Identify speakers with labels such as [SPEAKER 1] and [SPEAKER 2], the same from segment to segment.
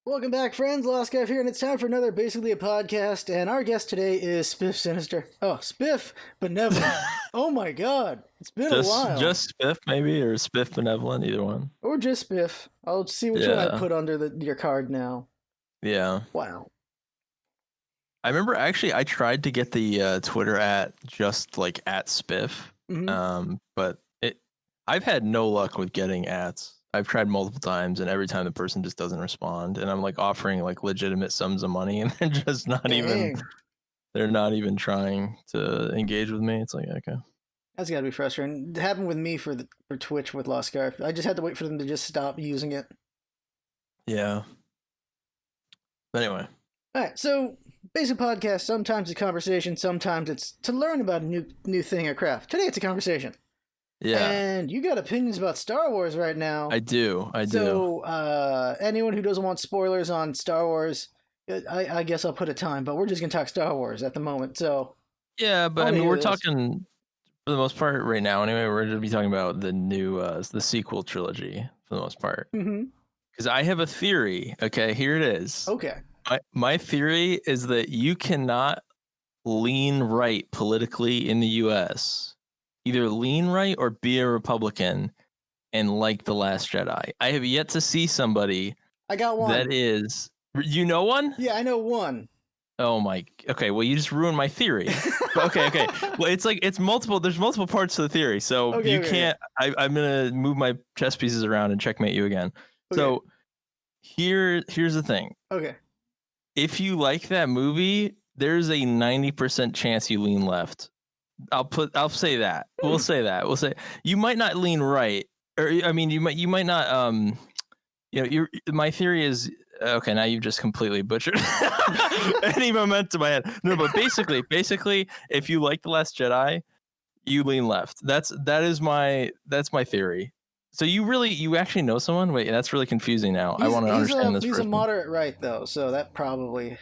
[SPEAKER 1] Welcome back, friends. LostScarf here, and it's time for another Basically a Podcast. And our guest today is Spiff Sinister. Oh, Spiff Benevolent. Oh my god, it's been a while.
[SPEAKER 2] Just Spiff, maybe, or Spiff Benevolent, either one.
[SPEAKER 1] Or just Spiff. I'll see which one I put under your card now.
[SPEAKER 2] Yeah.
[SPEAKER 1] Wow.
[SPEAKER 2] I remember actually I tried to get the Twitter at just like at Spiff, but I've had no luck with getting ats. I've tried multiple times, and every time the person just doesn't respond, and I'm like offering like legitimate sums of money, and they're just not even trying to engage with me. It's like, okay,
[SPEAKER 1] that's gotta be frustrating. It happened with me for Twitch with LostScarf. I just had to wait for them to just stop using it.
[SPEAKER 2] Yeah. But anyway.
[SPEAKER 1] All right, so basic podcast. Sometimes it's conversation. Sometimes it's to learn about a new thing or craft. Today it's a conversation.
[SPEAKER 2] Yeah.
[SPEAKER 1] And you got opinions about Star Wars right now.
[SPEAKER 2] I do.
[SPEAKER 1] So, anyone who doesn't want spoilers on Star Wars, I guess I'll put a time, but we're just going to talk Star Wars at the moment, so...
[SPEAKER 2] Yeah, but I mean, we're talking, for the most part right now, anyway, we're going to be talking about the new, the sequel trilogy, for the most part. Because I have a theory, okay, here it is.
[SPEAKER 1] Okay.
[SPEAKER 2] My theory is that you cannot lean right politically in the U.S., either lean right or be a Republican and like The Last Jedi. I have yet to see somebody.
[SPEAKER 1] I got one.
[SPEAKER 2] That is, you know one?
[SPEAKER 1] Yeah, I know one.
[SPEAKER 2] Oh my. Okay, well you just ruined my theory. okay. Well, it's multiple. There's multiple parts to the theory, so you can't. I'm gonna move my chess pieces around and checkmate you again. Okay. So here's the thing.
[SPEAKER 1] Okay.
[SPEAKER 2] If you like that movie, there's a 90% chance you lean left. I'll say that. We'll say that. We'll say you might not lean right, or I mean, you might not. My theory is okay. Now you've just completely butchered any momentum I had. No, but basically, if you like The Last Jedi, you lean left. That's my theory. So you actually know someone? Wait, that's really confusing now. I want to understand this.
[SPEAKER 1] He's a moderate right though, so that probably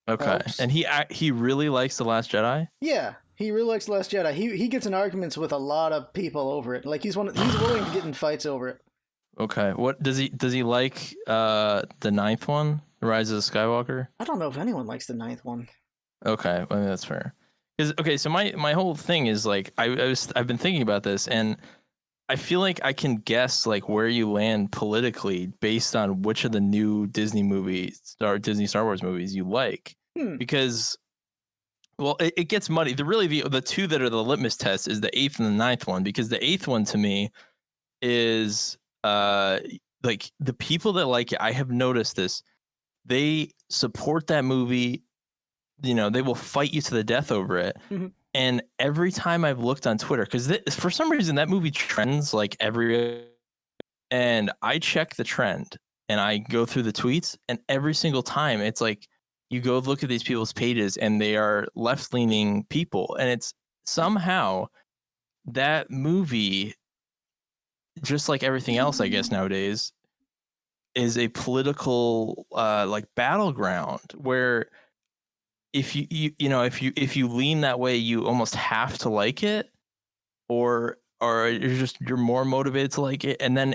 [SPEAKER 1] helps.
[SPEAKER 2] And he really likes The Last Jedi.
[SPEAKER 1] Yeah. He really likes The Last Jedi. He gets in arguments with a lot of people over it. Like he's willing to get in fights over it. Okay.
[SPEAKER 2] What does he like? The ninth one, The Rise of the Skywalker.
[SPEAKER 1] I don't know if anyone likes the ninth one.
[SPEAKER 2] Okay, well, that's fair. So my whole thing is like I've been thinking about this, and I feel like I can guess like where you land politically based on which of the new Disney Star Wars movies you like, because. Well, it gets muddy. The two that are the litmus test is the 8th and the 9th one, because the 8th one to me is like the people that like it. I have noticed this. They support that movie. You know, they will fight you to the death over it. And every time I've looked on Twitter, because for some reason that movie trends like and I check the trend and I go through the tweets, and every single time it's like, you go look at these people's pages and they are left-leaning people. And it's somehow that movie, just like everything else, I guess nowadays, is a political like battleground where if you lean that way, you almost have to like it, or you're more motivated to like it. And then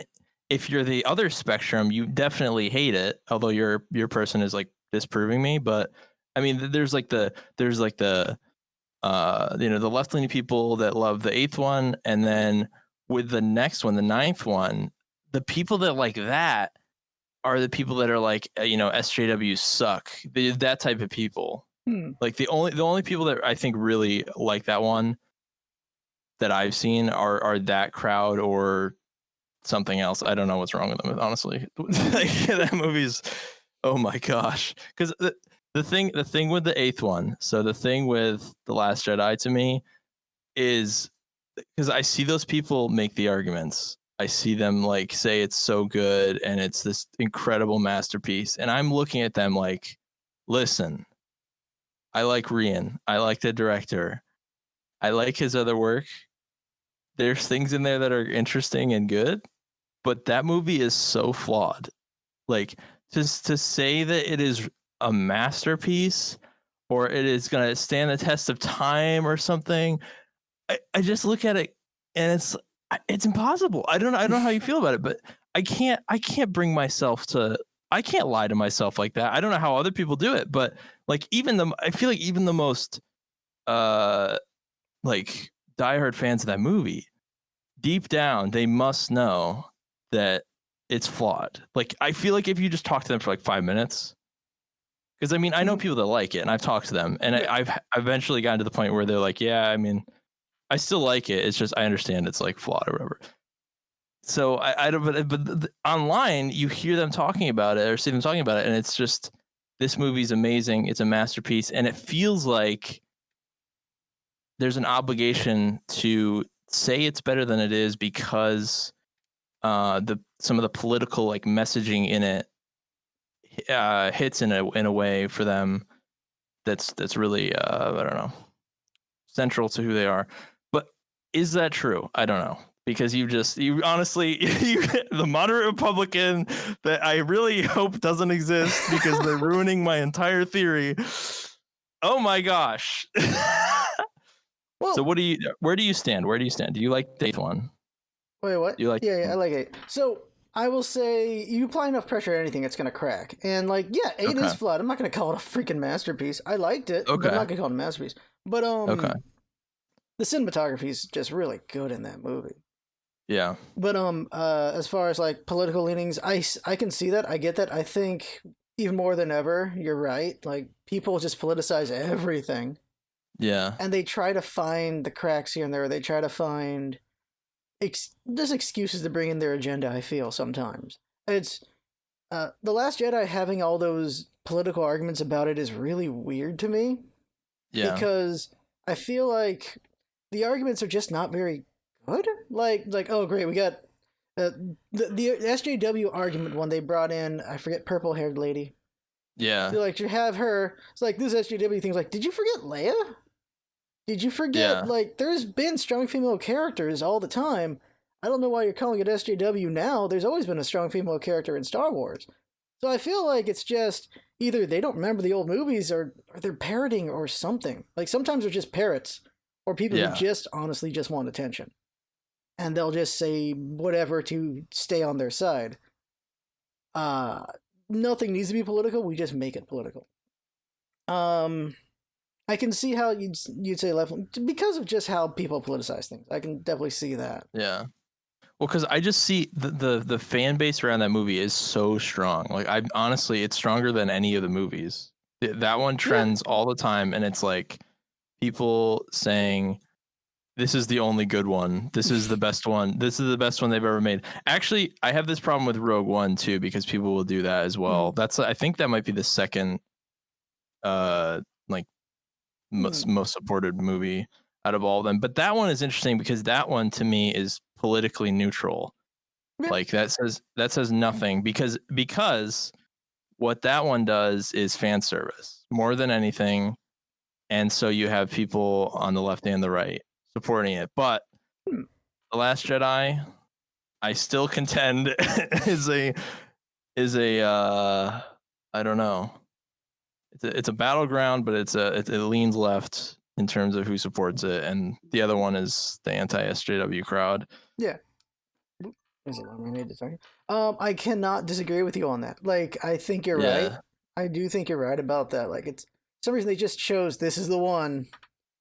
[SPEAKER 2] if you're the other spectrum, you definitely hate it, although your person is like disproving me. But I mean, there's the left-leaning people that love the 8th one, and then with the next one, the 9th one, the people that like that are the people that are like, SJWs suck, that type of people. Like the only people that I think really like that one that I've seen are that crowd or something else. I don't know what's wrong with them, honestly. Like, that movie's, oh my gosh. Because the thing with the 8th one, so the thing with The Last Jedi to me is, because I see those people make the arguments. I see them like say it's so good and it's this incredible masterpiece. And I'm looking at them like, listen, I like Rian. I like the director. I like his other work. There's things in there that are interesting and good, but that movie is so flawed. Like, just to say that it is a masterpiece or it is going to stand the test of time or something, I just look at it and it's impossible. I don't know how you feel about it, but I can't bring myself to. I can't lie to myself like that. I don't know how other people do it, but like I feel like even the most like diehard fans of that movie, deep down, they must know that it's flawed. Like, I feel like if you just talk to them for like 5 minutes, because I mean, I know people that like it, and I've talked to them, and I've eventually gotten to the point where they're like, yeah, I mean, I still like it. It's just I understand it's like flawed or whatever. So I don't, but online you hear them talking about it or see them talking about it, and it's just, this movie's amazing. It's a masterpiece, and it feels like there's an obligation to say it's better than it is because some of the political like messaging in it hits in a way for them that's really I don't know, central to who they are. But is that true? I don't know, because you honestly the moderate Republican that I really hope doesn't exist because they're ruining my entire theory. Oh my gosh.
[SPEAKER 1] Well,
[SPEAKER 2] So where do you stand? Do you like the 8th one?
[SPEAKER 1] Wait, what?
[SPEAKER 2] Do you like?
[SPEAKER 1] Yeah, I like 8. So I will say, you apply enough pressure to anything, it's gonna crack. And like, yeah, 8 is flawed. I'm not gonna call it a freaking masterpiece. I liked it, but I'm not gonna call it a masterpiece. But the cinematography is just really good in that movie.
[SPEAKER 2] Yeah.
[SPEAKER 1] But as far as like political leanings, I can see that. I get that. I think even more than ever, you're right. Like, people just politicize everything.
[SPEAKER 2] Yeah.
[SPEAKER 1] And they try to find the cracks here and there. They try to find there's excuses to bring in their agenda, I feel, sometimes. It's The Last Jedi having all those political arguments about it is really weird to me.
[SPEAKER 2] Yeah.
[SPEAKER 1] Because I feel like the arguments are just not very good. Like oh great, we got the SJW argument one they brought in, I forget, purple-haired lady.
[SPEAKER 2] Yeah.
[SPEAKER 1] They're like, you have her. It's like, this SJW thing's like, did you forget Leia? Did you forget, like, there's been strong female characters all the time. I don't know why you're calling it SJW now. There's always been a strong female character in Star Wars. So I feel like it's just either they don't remember the old movies or they're parroting or something. Like, sometimes they're just parrots or people who just honestly just want attention. And they'll just say whatever to stay on their side. Nothing needs to be political. We just make it political. I can see how you'd say left, because of just how people politicize things. I can definitely see that.
[SPEAKER 2] Yeah. Well, because I just see the fan base around that movie is so strong. Like, I honestly, it's stronger than any of the movies. That one trends all the time, and it's like people saying, this is the only good one. This is the best one. This is the best one they've ever made. Actually, I have this problem with Rogue One too, because people will do that as well. I think that might be the second like most supported movie out of all of them. But that one is interesting because that one to me is politically neutral. Yeah. Like, that says nothing, because what that one does is fan service more than anything. And so you have people on the left and the right supporting it. But The Last Jedi, I still contend is a I don't know. It's a battleground, but it leans left in terms of who supports it, and the other one is the anti-SJW crowd. Yeah.
[SPEAKER 1] Is it on me to talk? I cannot disagree with you on that. Like, I think you're right. I do think you're right about that. Like, it's for some reason they just chose, this is the one.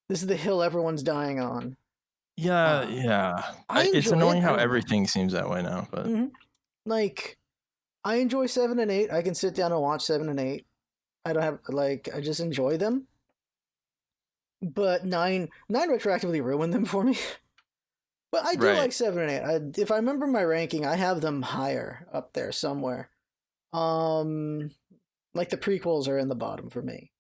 [SPEAKER 1] This is the hill everyone's dying on.
[SPEAKER 2] Yeah. It's annoying how everything seems that way now, but
[SPEAKER 1] like, I enjoy 7 and 8. I can sit down and watch 7 and 8. I don't have, like, I just enjoy them. But 9 retroactively ruined them for me. But I do like 7 and 8. If I remember my ranking, I have them higher up there somewhere. Like, the prequels are in the bottom for me.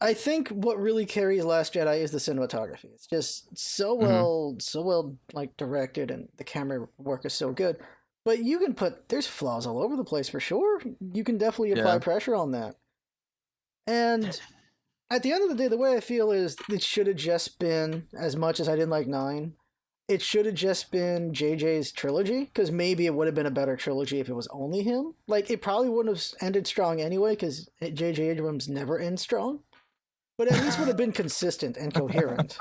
[SPEAKER 1] I think what really carries Last Jedi is the cinematography. It's just so well like directed, and the camera work is so good. But you can there's flaws all over the place for sure. You can definitely apply pressure on that. And at the end of the day, the way I feel is it should have just been, as much as I didn't like 9, it should have just been JJ's trilogy, because maybe it would have been a better trilogy if it was only him. Like, it probably wouldn't have ended strong anyway, because JJ Abrams never ends strong. But at least would have been consistent and coherent.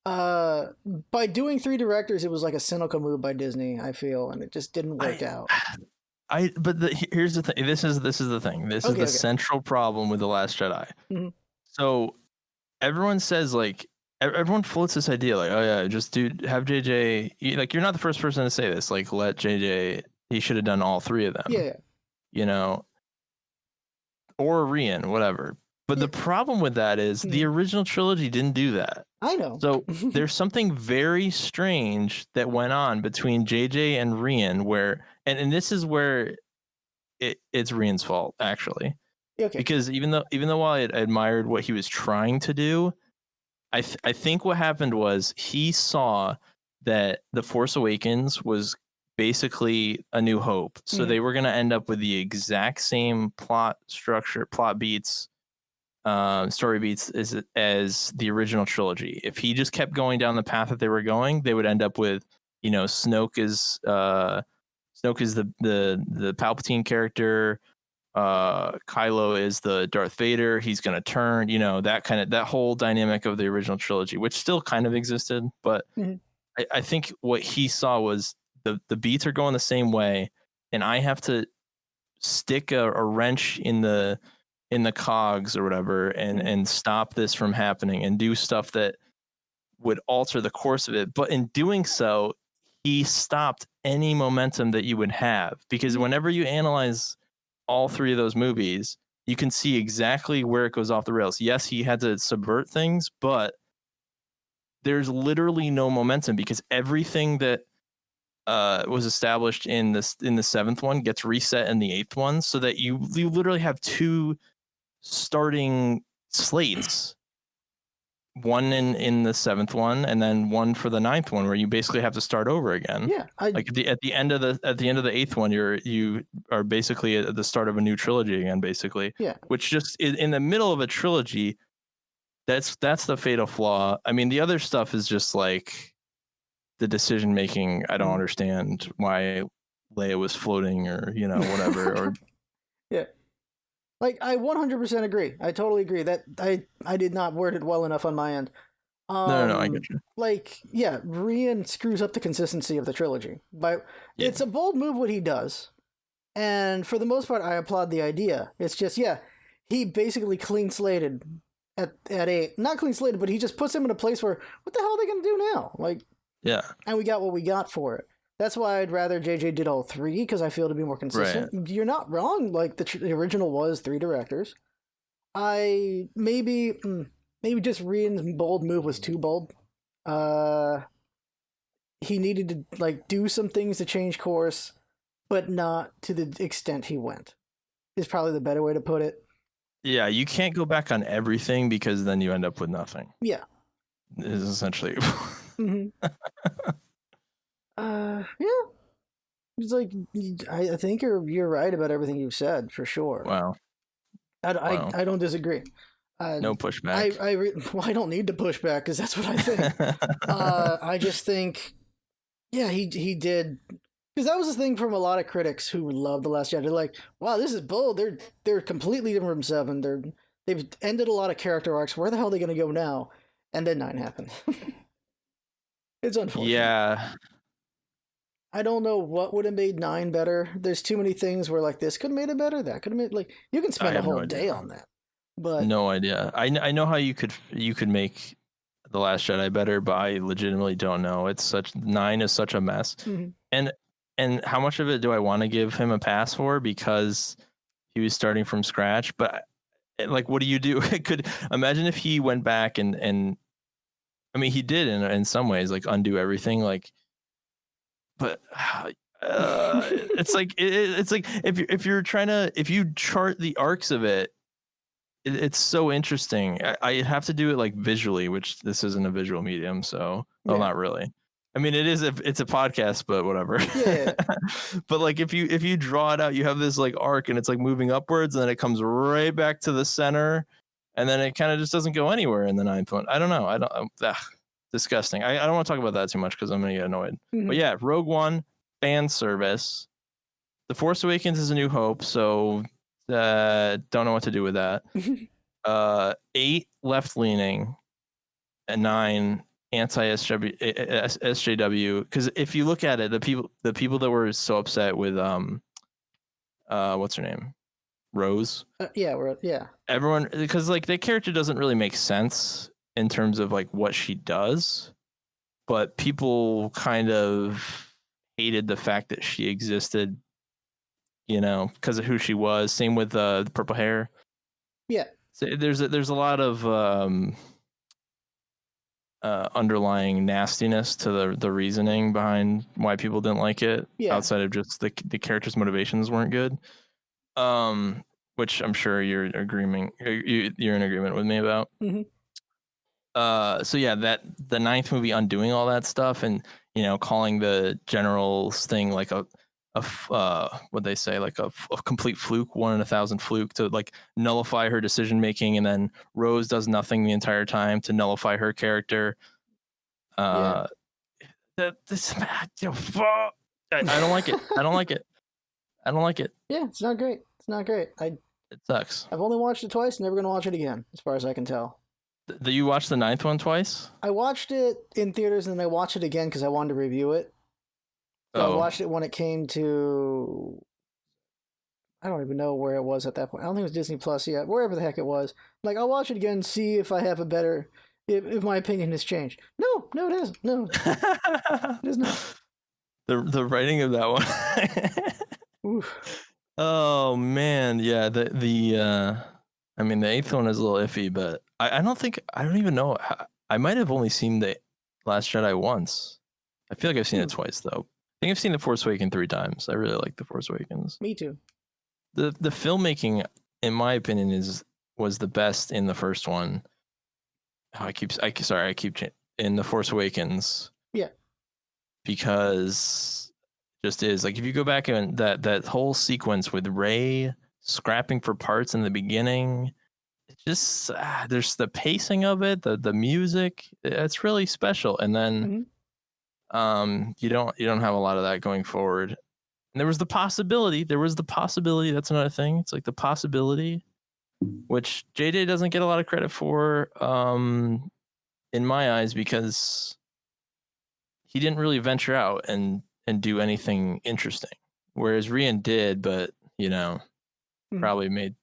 [SPEAKER 1] By doing 3 directors, it was like a cynical move by Disney, I feel, and it just didn't work out.
[SPEAKER 2] Here's the thing. This is the thing. This is
[SPEAKER 1] Okay,
[SPEAKER 2] the
[SPEAKER 1] okay.
[SPEAKER 2] central problem with The Last Jedi.
[SPEAKER 1] Mhm.
[SPEAKER 2] So everyone says like everyone floats this idea like, oh yeah, just have JJ. Like you're not the first person to say this. Like let JJ. He should have done all three of
[SPEAKER 1] Yeah,
[SPEAKER 2] them.
[SPEAKER 1] yeah.
[SPEAKER 2] You know, or Rian, whatever. But
[SPEAKER 1] Yeah.
[SPEAKER 2] the problem with that is the
[SPEAKER 1] Mhm.
[SPEAKER 2] original trilogy didn't do that.
[SPEAKER 1] I know.
[SPEAKER 2] So there's something very strange that went on between JJ and Rian where and this is where it's Rian's fault actually.
[SPEAKER 1] Okay.
[SPEAKER 2] Because even though I admired what he was trying to do, I think what happened was he saw that The Force Awakens was basically A New Hope. So
[SPEAKER 1] Mhm.
[SPEAKER 2] they were going to end up with the exact same plot structure, plot beats, story beats as the original trilogy. If he just kept going down the path that they were going, they would end up with, Snoke is the Palpatine character. Kylo is the Darth Vader. He's gonna turn, that whole dynamic of the original trilogy, which still kind of existed, but
[SPEAKER 1] Mhm.
[SPEAKER 2] I think what he saw was the beats are going the same way, and I have to stick a wrench in the cogs or whatever
[SPEAKER 1] Mhm.
[SPEAKER 2] and stop this from happening and do stuff that would alter the course of it. But in doing so, he stopped any momentum that you would have because
[SPEAKER 1] Mhm.
[SPEAKER 2] whenever you analyze all three of those movies, you can see exactly where it goes off the rails. Yes, he had to subvert things, but there's literally no momentum because everything that was established in the seventh one gets reset in the eighth one, so that you literally have two starting slates, one in the seventh one and then one for the ninth one, where you basically have to start over again.
[SPEAKER 1] Yeah.
[SPEAKER 2] Like at the end of the eighth one, you are basically at the start of a new trilogy again, basically.
[SPEAKER 1] Yeah.
[SPEAKER 2] Which just in the middle of a trilogy, that's the fatal flaw. I mean, the other stuff is just like the decision making. I don't
[SPEAKER 1] Mhm.
[SPEAKER 2] understand why Leia was floating or whatever. Or
[SPEAKER 1] Yeah. Like I 100% agree. I totally agree that I did not word it well enough on my end.
[SPEAKER 2] no, I get you.
[SPEAKER 1] Like yeah, Rian screws up the consistency of the trilogy. But
[SPEAKER 2] Yeah,
[SPEAKER 1] it's a bold move what he does. And for the most part I applaud the idea. It's just yeah, he basically clean slated at a not clean slated, but he just puts him in a place where what the hell are they going to do now? Like
[SPEAKER 2] yeah,
[SPEAKER 1] and we got what we got for it. That's why I'd rather JJ did all three because I feel to be more
[SPEAKER 2] right.
[SPEAKER 1] consistent. You're not wrong. Like the original was three directors. I maybe just Rian's bold move was too bold. Uh, he needed to like do some things to change course, but not to the extent he went. Is probably the better way to put it.
[SPEAKER 2] Yeah, you can't go back on everything because then you end up with nothing.
[SPEAKER 1] Yeah.
[SPEAKER 2] Is essentially.
[SPEAKER 1] Hmm. Yeah. It's like I think you're right about everything you've said for sure.
[SPEAKER 2] Wow. Wow.
[SPEAKER 1] I don't disagree. Uh,
[SPEAKER 2] No pushback.
[SPEAKER 1] well, I don't need to push back because that's what I think. I just think, yeah, he did because that was the thing from a lot of critics who loved the Last Jedi. They're like, wow, this is bold. They're completely different from seven. They've ended a lot of character arcs. Where the hell are they going to go now? And then nine happened. It's unfortunate.
[SPEAKER 2] Yeah.
[SPEAKER 1] I don't know what would have made nine better. There's too many things where like this could have made it better. That could have made like you can
[SPEAKER 2] I
[SPEAKER 1] spend a
[SPEAKER 2] have no
[SPEAKER 1] whole
[SPEAKER 2] idea.
[SPEAKER 1] day on that. But
[SPEAKER 2] No idea. I know how you could make The Last Jedi better, but I legitimately don't know. It's such nine is such a mess.
[SPEAKER 1] mhm.
[SPEAKER 2] And how much of it do I want to give him a pass for because he was starting from scratch? But like, what do you do? Could imagine if he went back and I mean, he did in some ways like undo everything. Like, but it's like it's like if you're trying to if you chart the arcs of it, it's so interesting. I have to do it like visually, which this isn't a visual medium, so well,
[SPEAKER 1] Yeah.
[SPEAKER 2] not really. I mean, it's a podcast, but whatever.
[SPEAKER 1] Yeah.
[SPEAKER 2] But like if you draw it out, you have this like arc, and it's like moving upwards, and then it comes right back to the center, and then it kind of just doesn't go anywhere in the ninth one. I don't know. I don't. Disgusting. I don't want to talk about that too much because I'm gonna get annoyed. But
[SPEAKER 1] Mhm.
[SPEAKER 2] yeah, Rogue One fan service. The Force Awakens is A New Hope, so don't know what to do with that. 8 left leaning, and 9 anti SJW. Because if you look at it, the people that were so upset with what's her name? Rose.
[SPEAKER 1] Yeah.
[SPEAKER 2] Everyone, because like the character doesn't really make sense in terms of like what she does, but people kind of hated the fact that she existed, because of who she was. Same with the purple hair.
[SPEAKER 1] Yeah.
[SPEAKER 2] So there's a lot of underlying nastiness to the reasoning behind why people didn't like it,
[SPEAKER 1] Yeah.
[SPEAKER 2] outside of just the character's motivations weren't good. Which I'm sure you're in agreement with me about.
[SPEAKER 1] Mm-hmm.
[SPEAKER 2] So yeah, that the ninth movie undoing all that stuff, and calling the general's thing like what they say, like a complete fluke, 1 in 1,000 fluke, to like nullify her decision making, and then Rose does nothing the entire time to nullify her character.
[SPEAKER 1] Yeah.
[SPEAKER 2] I don't like it. I don't like it. I don't like it.
[SPEAKER 1] Yeah, it's not great. It's not great.
[SPEAKER 2] It sucks.
[SPEAKER 1] I've only watched it twice. Never gonna watch it again, as far as I can tell.
[SPEAKER 2] Do you watch the ninth one twice?
[SPEAKER 1] I watched it in theaters and then I watched it again because I wanted to review it. So I watched it when it came to. I don't even know where it was at that point. I don't think it was Disney Plus yet. Wherever the heck it was. Like, I'll watch it again, see if I have a better. If my opinion has changed. No, it hasn't. No, it is not.
[SPEAKER 2] The writing of that one.
[SPEAKER 1] Oof.
[SPEAKER 2] Oh man, yeah. I mean, the eighth one is a little iffy, but I don't even know. I might have only seen the Last Jedi once. I feel like I've seen it twice though. I think I've seen The Force Awakens 3 times. I really like The Force Awakens.
[SPEAKER 1] Me too.
[SPEAKER 2] The filmmaking, in my opinion, was the best in the first one. I keep in The Force Awakens.
[SPEAKER 1] Yeah.
[SPEAKER 2] Because just is like, if you go back and that whole sequence with Rey scrapping for parts in the beginning, it just there's the pacing of it, the music, it's really special. And then you don't have a lot of that going forward. And there was the possibility, that's another thing. It's like the possibility, which JJ doesn't get a lot of credit for, in my eyes, because he didn't really venture out and do anything interesting. Whereas Rian did, but probably made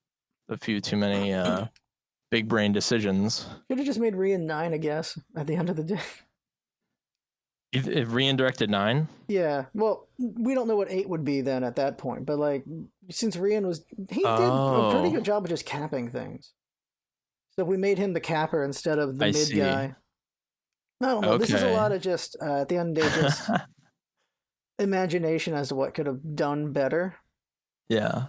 [SPEAKER 2] a few too many big brain decisions.
[SPEAKER 1] Should have just made Rian 9, I guess, at the end of the day.
[SPEAKER 2] If Rian directed 9?
[SPEAKER 1] Yeah, well, we don't know what 8 would be then at that point, but like, since Rian he did a pretty good job of just capping things. So we made him the capper instead of the mid guy. I don't know. Okay. This is a lot of just at the end of the day, just imagination as to what could have done better.
[SPEAKER 2] Yeah.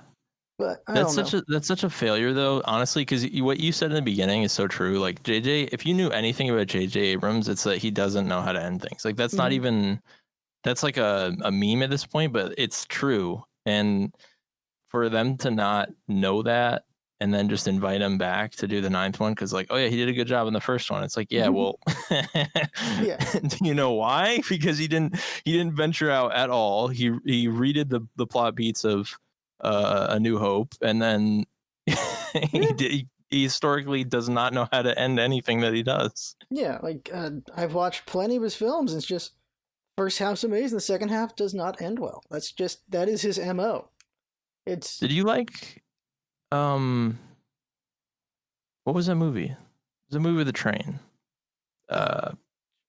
[SPEAKER 1] But
[SPEAKER 2] that's such a failure though, honestly, because what you said in the beginning is so true. Like JJ, if you knew anything about JJ Abrams, it's that he doesn't know how to end things. Like that's not even, that's like a meme at this point, but it's true. And for them to not know that and then just invite him back to do the 9th one, because like, oh yeah, he did a good job in the first one. It's like, yeah, well,
[SPEAKER 1] yeah.
[SPEAKER 2] Do you know why? Because he didn't venture out at all. He redid the plot beats of A New Hope, and then he historically does not know how to end anything that he does.
[SPEAKER 1] Yeah, like I've watched plenty of his films. It's just first half's amazing, the second half does not end well. That is his MO.
[SPEAKER 2] Did you like what was that movie? It was a movie with a train.
[SPEAKER 1] Are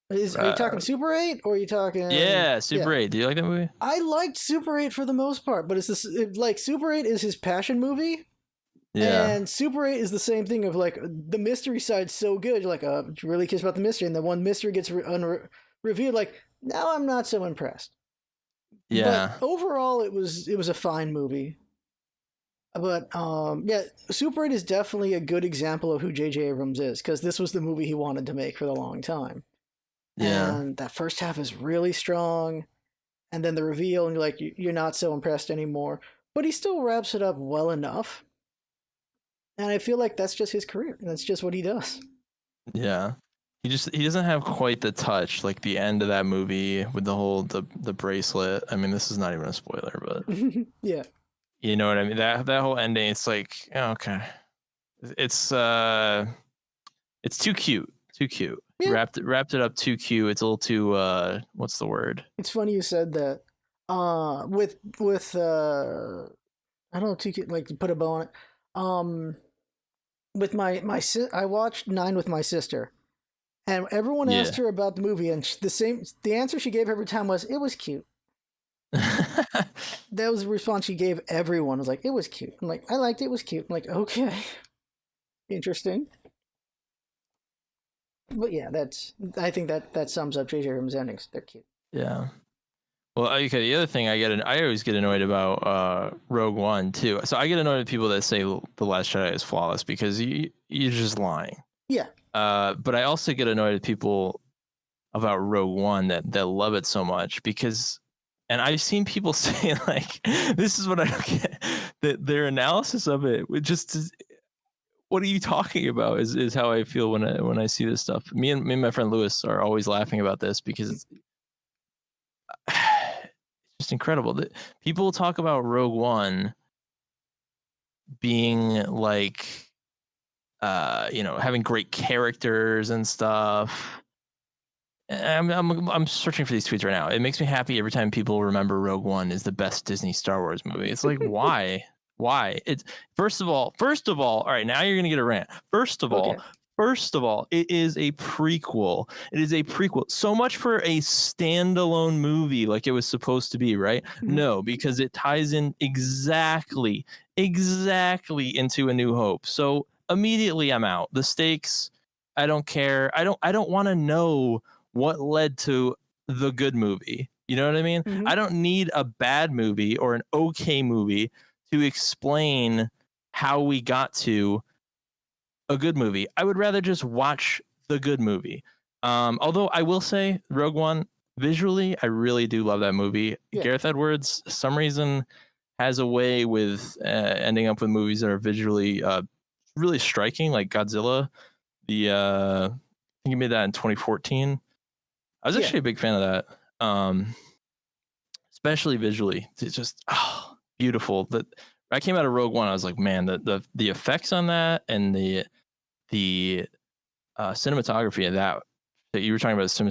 [SPEAKER 1] you talking Super 8 or are you talking?
[SPEAKER 2] Yeah, Super 8. Do you like that movie?
[SPEAKER 1] I liked Super 8 for the most part, but like Super 8 is his passion movie. Yeah. And Super 8 is the same thing of like the mystery side's so good. You're like, really curious about the mystery, and then one mystery gets revealed. Like, now I'm not so impressed.
[SPEAKER 2] Yeah.
[SPEAKER 1] But overall, it was a fine movie. But yeah, Super 8 is definitely a good example of who J.J. Abrams is, because this was the movie he wanted to make for a long time.
[SPEAKER 2] Yeah.
[SPEAKER 1] And that first half is really strong, and then the reveal, and you're not so impressed anymore. But he still wraps it up well enough. And I feel like that's just his career. That's just what he does.
[SPEAKER 2] Yeah. He doesn't have quite the touch, like the end of that movie with the whole the bracelet. I mean, this is not even a spoiler, but
[SPEAKER 1] yeah.
[SPEAKER 2] You know what I mean? That whole ending, it's like, oh, okay. It's too cute. Too cute. Yeah. Wrapped it up too cute. It's a little too what's the word?
[SPEAKER 1] It's funny you said that. With I don't know, like to put a bow on it. Um, with I watched 9 with my sister, and everyone asked
[SPEAKER 2] Yeah.
[SPEAKER 1] her about the movie, and the answer she gave every time was, "It was cute." That was the response she gave everyone. Was like, "It was cute." I'm like, "I liked it. It was cute." I'm like, "Okay, interesting." But yeah, I think that sums up J.J. Abrams' endings. They're cute.
[SPEAKER 2] Yeah. Well, okay. The other thing I always get annoyed about Rogue One too. So I get annoyed at people that say The Last Jedi is flawless because you're just lying.
[SPEAKER 1] Yeah.
[SPEAKER 2] But I also get annoyed at people about Rogue One that love it so much because, and I've seen people say like, this is what I don't get. That their analysis of it would just what are you talking about is how I feel when I see this stuff. Me and my friend Lewis are always laughing about this because it's just incredible that people talk about Rogue One being like having great characters and stuff. I'm searching for these tweets right now. It makes me happy every time people remember Rogue One is the best Disney Star Wars movie. It's like why? Why? It's first of all, all right, now you're gonna get a rant. First of
[SPEAKER 1] Okay.
[SPEAKER 2] all, it is a prequel. It is a prequel. So much for a standalone movie like it was supposed to be, right?
[SPEAKER 1] Mhm.
[SPEAKER 2] No, because it ties in exactly into A New Hope. So immediately I'm out. The stakes, I don't care. I don't want to know what led to the good movie. You know what I mean?
[SPEAKER 1] Mhm.
[SPEAKER 2] I don't need a bad movie or an okay movie to explain how we got to a good movie. I would rather just watch the good movie. Although I will say, Rogue One, visually, I really do love that movie.
[SPEAKER 1] Yeah.
[SPEAKER 2] Gareth Edwards, for some reason, has a way with ending up with movies that are visually really striking, like Godzilla. I think he made that in 2014. I was
[SPEAKER 1] Yeah.
[SPEAKER 2] actually a big fan of that, especially visually. It's just beautiful. That I came out of Rogue One, I was like, man, the effects on that and the cinematography of that you were talking about, the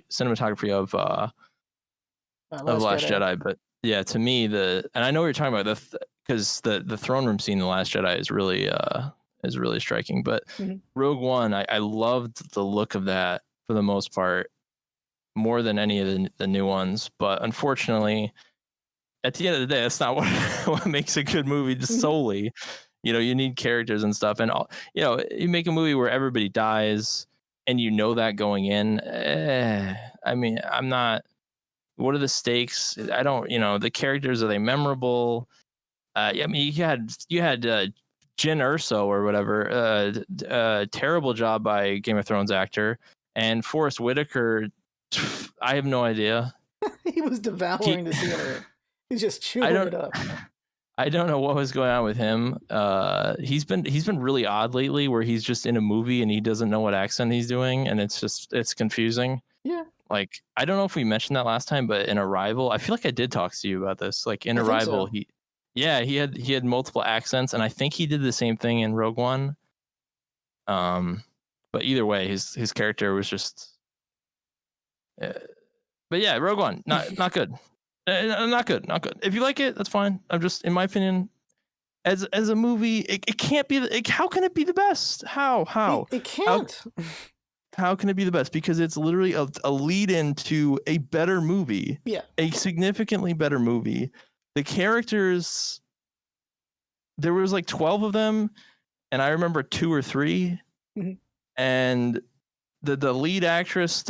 [SPEAKER 2] cinematography of
[SPEAKER 1] Last
[SPEAKER 2] Last
[SPEAKER 1] Jedi.
[SPEAKER 2] Jedi. But yeah, to me, and I know what you're talking about, because the throne room scene in The Last Jedi is really striking. But
[SPEAKER 1] Mhm.
[SPEAKER 2] Rogue One, I loved the look of that for the most part, more than any of the new ones. But unfortunately, at the end of the day, that's not what what makes a good movie just
[SPEAKER 1] Mhm.
[SPEAKER 2] solely. You need characters and stuff, and you make a movie where everybody dies, and that going in. I mean, I'm not. What are the stakes? I don't. The characters, are they memorable? Yeah, I mean, you had Jyn Erso or whatever. Terrible job by Game of Thrones actor, and Forrest Whitaker. I have no idea.
[SPEAKER 1] He was
[SPEAKER 2] He,
[SPEAKER 1] devouring the scenery. He's just
[SPEAKER 2] I
[SPEAKER 1] chewing
[SPEAKER 2] don't.
[SPEAKER 1] it up.
[SPEAKER 2] I don't know what was going on with him. He's been really odd lately, where he's just in a movie and he doesn't know what accent he's doing, and it's confusing.
[SPEAKER 1] Yeah,
[SPEAKER 2] Like, I don't know if we mentioned that last time, but in Arrival, I feel like I did talk to you about this. Like in
[SPEAKER 1] I think
[SPEAKER 2] Arrival,
[SPEAKER 1] so.
[SPEAKER 2] he had multiple accents, and I think he did the same thing in Rogue One. But either way, his character was just. Uh, but yeah, Rogue One, not good. Not good, not good. If you like it, that's fine. I'm just, in my opinion, as a movie, it can't be. How can it be the best? How
[SPEAKER 1] It
[SPEAKER 2] how
[SPEAKER 1] can't.
[SPEAKER 2] how can it be the best? Because it's literally a lead into a better movie,
[SPEAKER 1] Yeah.
[SPEAKER 2] a significantly better movie. The characters, there was like 12 of them, and I remember 2 or 3,
[SPEAKER 1] Mhm.
[SPEAKER 2] and the lead actress,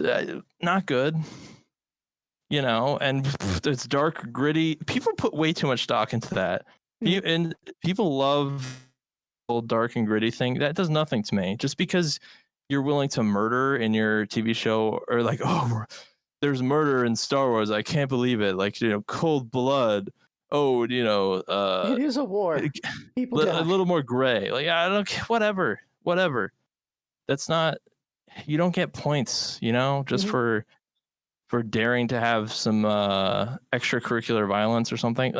[SPEAKER 2] not good. And it's dark, gritty. People put way too much stock into that.
[SPEAKER 1] Mhm.
[SPEAKER 2] And people love the dark and gritty thing. That does nothing to me. Just because you're willing to murder in your TV show, or like, oh, there's murder in Star Wars, I can't believe it. Like, cold blood. Oh,
[SPEAKER 1] It is a war. People
[SPEAKER 2] a
[SPEAKER 1] die.
[SPEAKER 2] little more gray. Like, I don't care. Whatever. That's not. You don't get points. Just
[SPEAKER 1] Mhm.
[SPEAKER 2] for daring to have some extracurricular violence or something.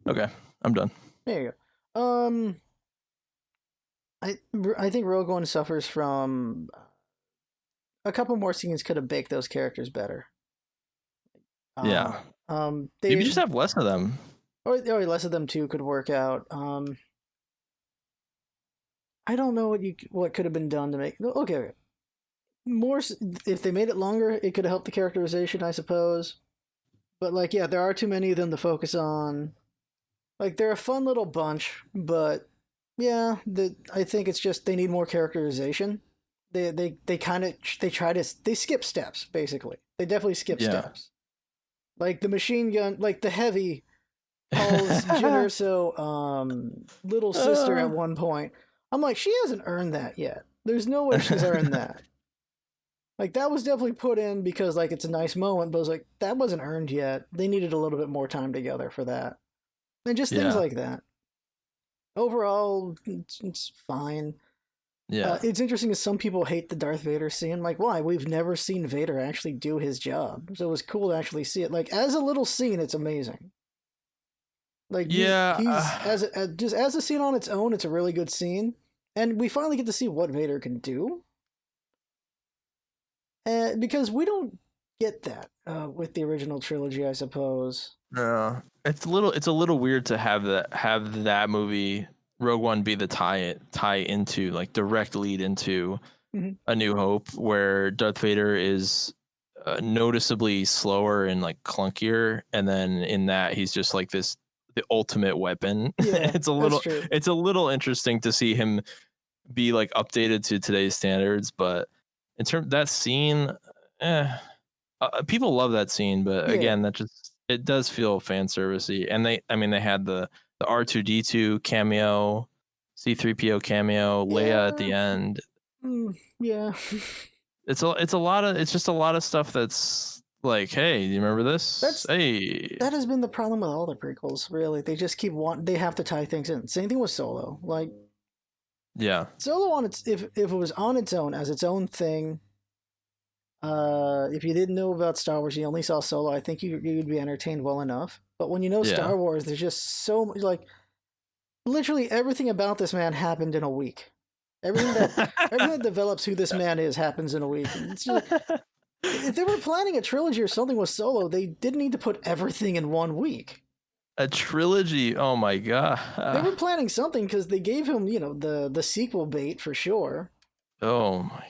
[SPEAKER 2] Okay, I'm done.
[SPEAKER 1] There you go. I think Rogue One suffers from a couple more scenes could have baked those characters better. Um,
[SPEAKER 2] Yeah. Maybe
[SPEAKER 1] They
[SPEAKER 2] just have less of them.
[SPEAKER 1] or less of them too could work out. I don't know what could have been done to make okay more if they made it longer, it could have helped the characterization, I suppose. But like, yeah, there are too many of them to focus on. Like, they're a fun little bunch, but yeah, I think it's just they need more characterization. They kind of they skip steps basically. They definitely skip
[SPEAKER 2] Yeah.
[SPEAKER 1] steps. Like the machine gun, like the heavy calls Jin Urso little sister at one point. I'm like, she hasn't earned that yet. There's no way she's earned that. Like that was definitely put in because like it's a nice moment, but I was like, that wasn't earned yet. They needed a little bit more time together for that. And just things
[SPEAKER 2] Yeah.
[SPEAKER 1] like that. Overall, it's fine.
[SPEAKER 2] Yeah.
[SPEAKER 1] It's interesting as some people hate the Darth Vader scene. Like, why? We've never seen Vader actually do his job. So it was cool to actually see it. Like, as a little scene, it's amazing. Like,
[SPEAKER 2] Yeah.
[SPEAKER 1] he's just as a scene on its own, it's a really good scene. And we finally get to see what Vader can do. Because we don't get that with the original trilogy, I suppose.
[SPEAKER 2] Yeah. It's a little weird to have that movie Rogue One be the tie into like direct lead into
[SPEAKER 1] Mm-hmm.
[SPEAKER 2] A New Hope, where Darth Vader is noticeably slower and like clunkier, and then in that he's just like the ultimate weapon.
[SPEAKER 1] Yeah, that's true.
[SPEAKER 2] It's a little interesting to see him be like updated to today's standards, but in terms that scene, people love that scene, but
[SPEAKER 1] Yeah.
[SPEAKER 2] again, that just it does feel fan servicey. And they had the R2D2 cameo, C3PO cameo, Leia at the
[SPEAKER 1] Yeah.
[SPEAKER 2] end.
[SPEAKER 1] Yeah.
[SPEAKER 2] It's just a lot of stuff that's like, hey, do you remember this? Hey,
[SPEAKER 1] That has been the problem with all the prequels, really. They just keep they have to tie things in. Same thing with Solo. Like
[SPEAKER 2] yeah,
[SPEAKER 1] Solo on its if it was on its own as its own thing, if you didn't know about Star Wars, you only saw Solo, I think you'd be entertained well enough. But when you know
[SPEAKER 2] yeah.
[SPEAKER 1] Star Wars, there's just so much like literally everything about this man happened in a week. Everything that develops who this man is happens in a week. And it's just if they were planning a trilogy or something with Solo, they didn't need to put everything in 1 week.
[SPEAKER 2] A trilogy. Oh my god.
[SPEAKER 1] They were planning something because they gave him, the sequel bait for sure,
[SPEAKER 2] Oh my.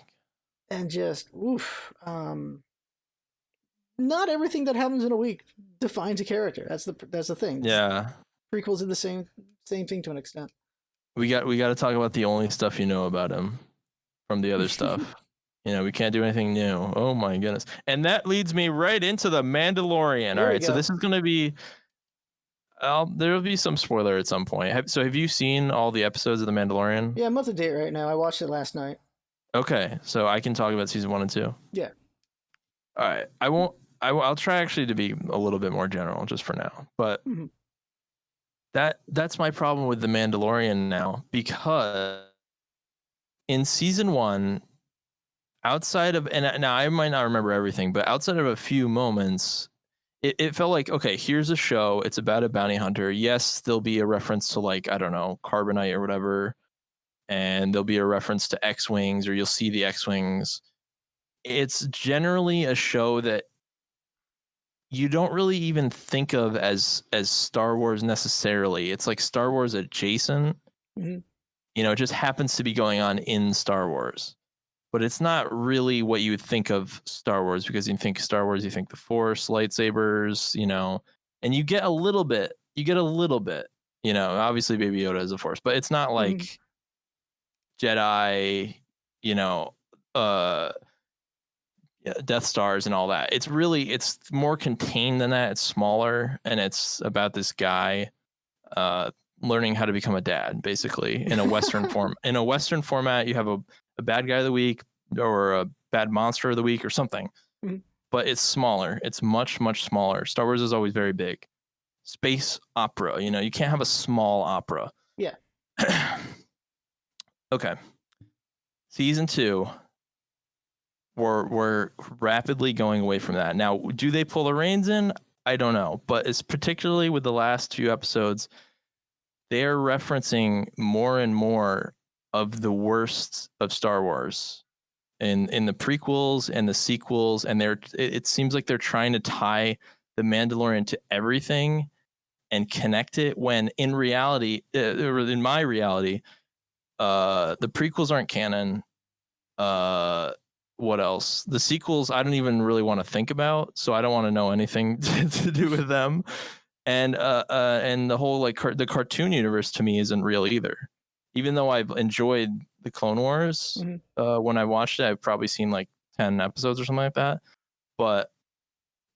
[SPEAKER 1] and just oof. Not everything that happens in a week defines a character. That's the thing.
[SPEAKER 2] Yeah.
[SPEAKER 1] Prequels are the same thing to an extent.
[SPEAKER 2] We got to talk about the only stuff you know about him from the other stuff. We can't do anything new. Oh my goodness. And that leads me right into the Mandalorian.
[SPEAKER 1] There
[SPEAKER 2] All
[SPEAKER 1] we
[SPEAKER 2] right, so
[SPEAKER 1] go.
[SPEAKER 2] this is going to be there'll be some spoiler at some point. Have you seen all the episodes of the Mandalorian?
[SPEAKER 1] Yeah, I'm up to date right now. I watched it last night.
[SPEAKER 2] Okay, so I can talk about season 1 and 2.
[SPEAKER 1] Yeah.
[SPEAKER 2] All right. I'll try actually to be a little bit more general just for now. But that's my problem with the Mandalorian now, because in season 1, outside of, and now I might not remember everything, but outside of a few moments, it felt like, okay, here's a show. It's about a bounty hunter. Yes, there'll be a reference to like, I don't know, Carbonite or whatever. And there'll be a reference to X-Wings, or you'll see the X-Wings. It's generally a show that you don't really even think of as Star Wars necessarily. It's like Star Wars adjacent.
[SPEAKER 1] Mm-hmm.
[SPEAKER 2] It just happens to be going on in Star Wars. But it's not really what you would think of Star Wars, because you think Star Wars, you think the Force, lightsabers, and you get a little bit. Obviously Baby Yoda is a Force, but it's not like Jedi, Death Stars and all that. It's more contained than that. It's smaller, and it's about this guy learning how to become a dad, basically, in a Western form. In a Western format, you have a bad guy of the week or a bad monster of the week or something. But it's smaller. It's much, much smaller. Star Wars is always very big. Space opera, you can't have a small opera.
[SPEAKER 1] Yeah.
[SPEAKER 2] Okay. Season 2, we're rapidly going away from that. Now, do they pull the reins in? I don't know. But it's particularly with the last 2 episodes, they're referencing more and more of the worst of Star Wars in the prequels and the sequels, and it seems like they're trying to tie the Mandalorian to everything and connect it, when in reality, or in my reality, the prequels aren't canon. What else? The sequels I don't even really want to think about, so I don't want to know anything to do with them. And the whole like the cartoon universe to me isn't real either. Even though I've enjoyed the Clone Wars, when I watched it, I've probably seen like 10 episodes or something like that. But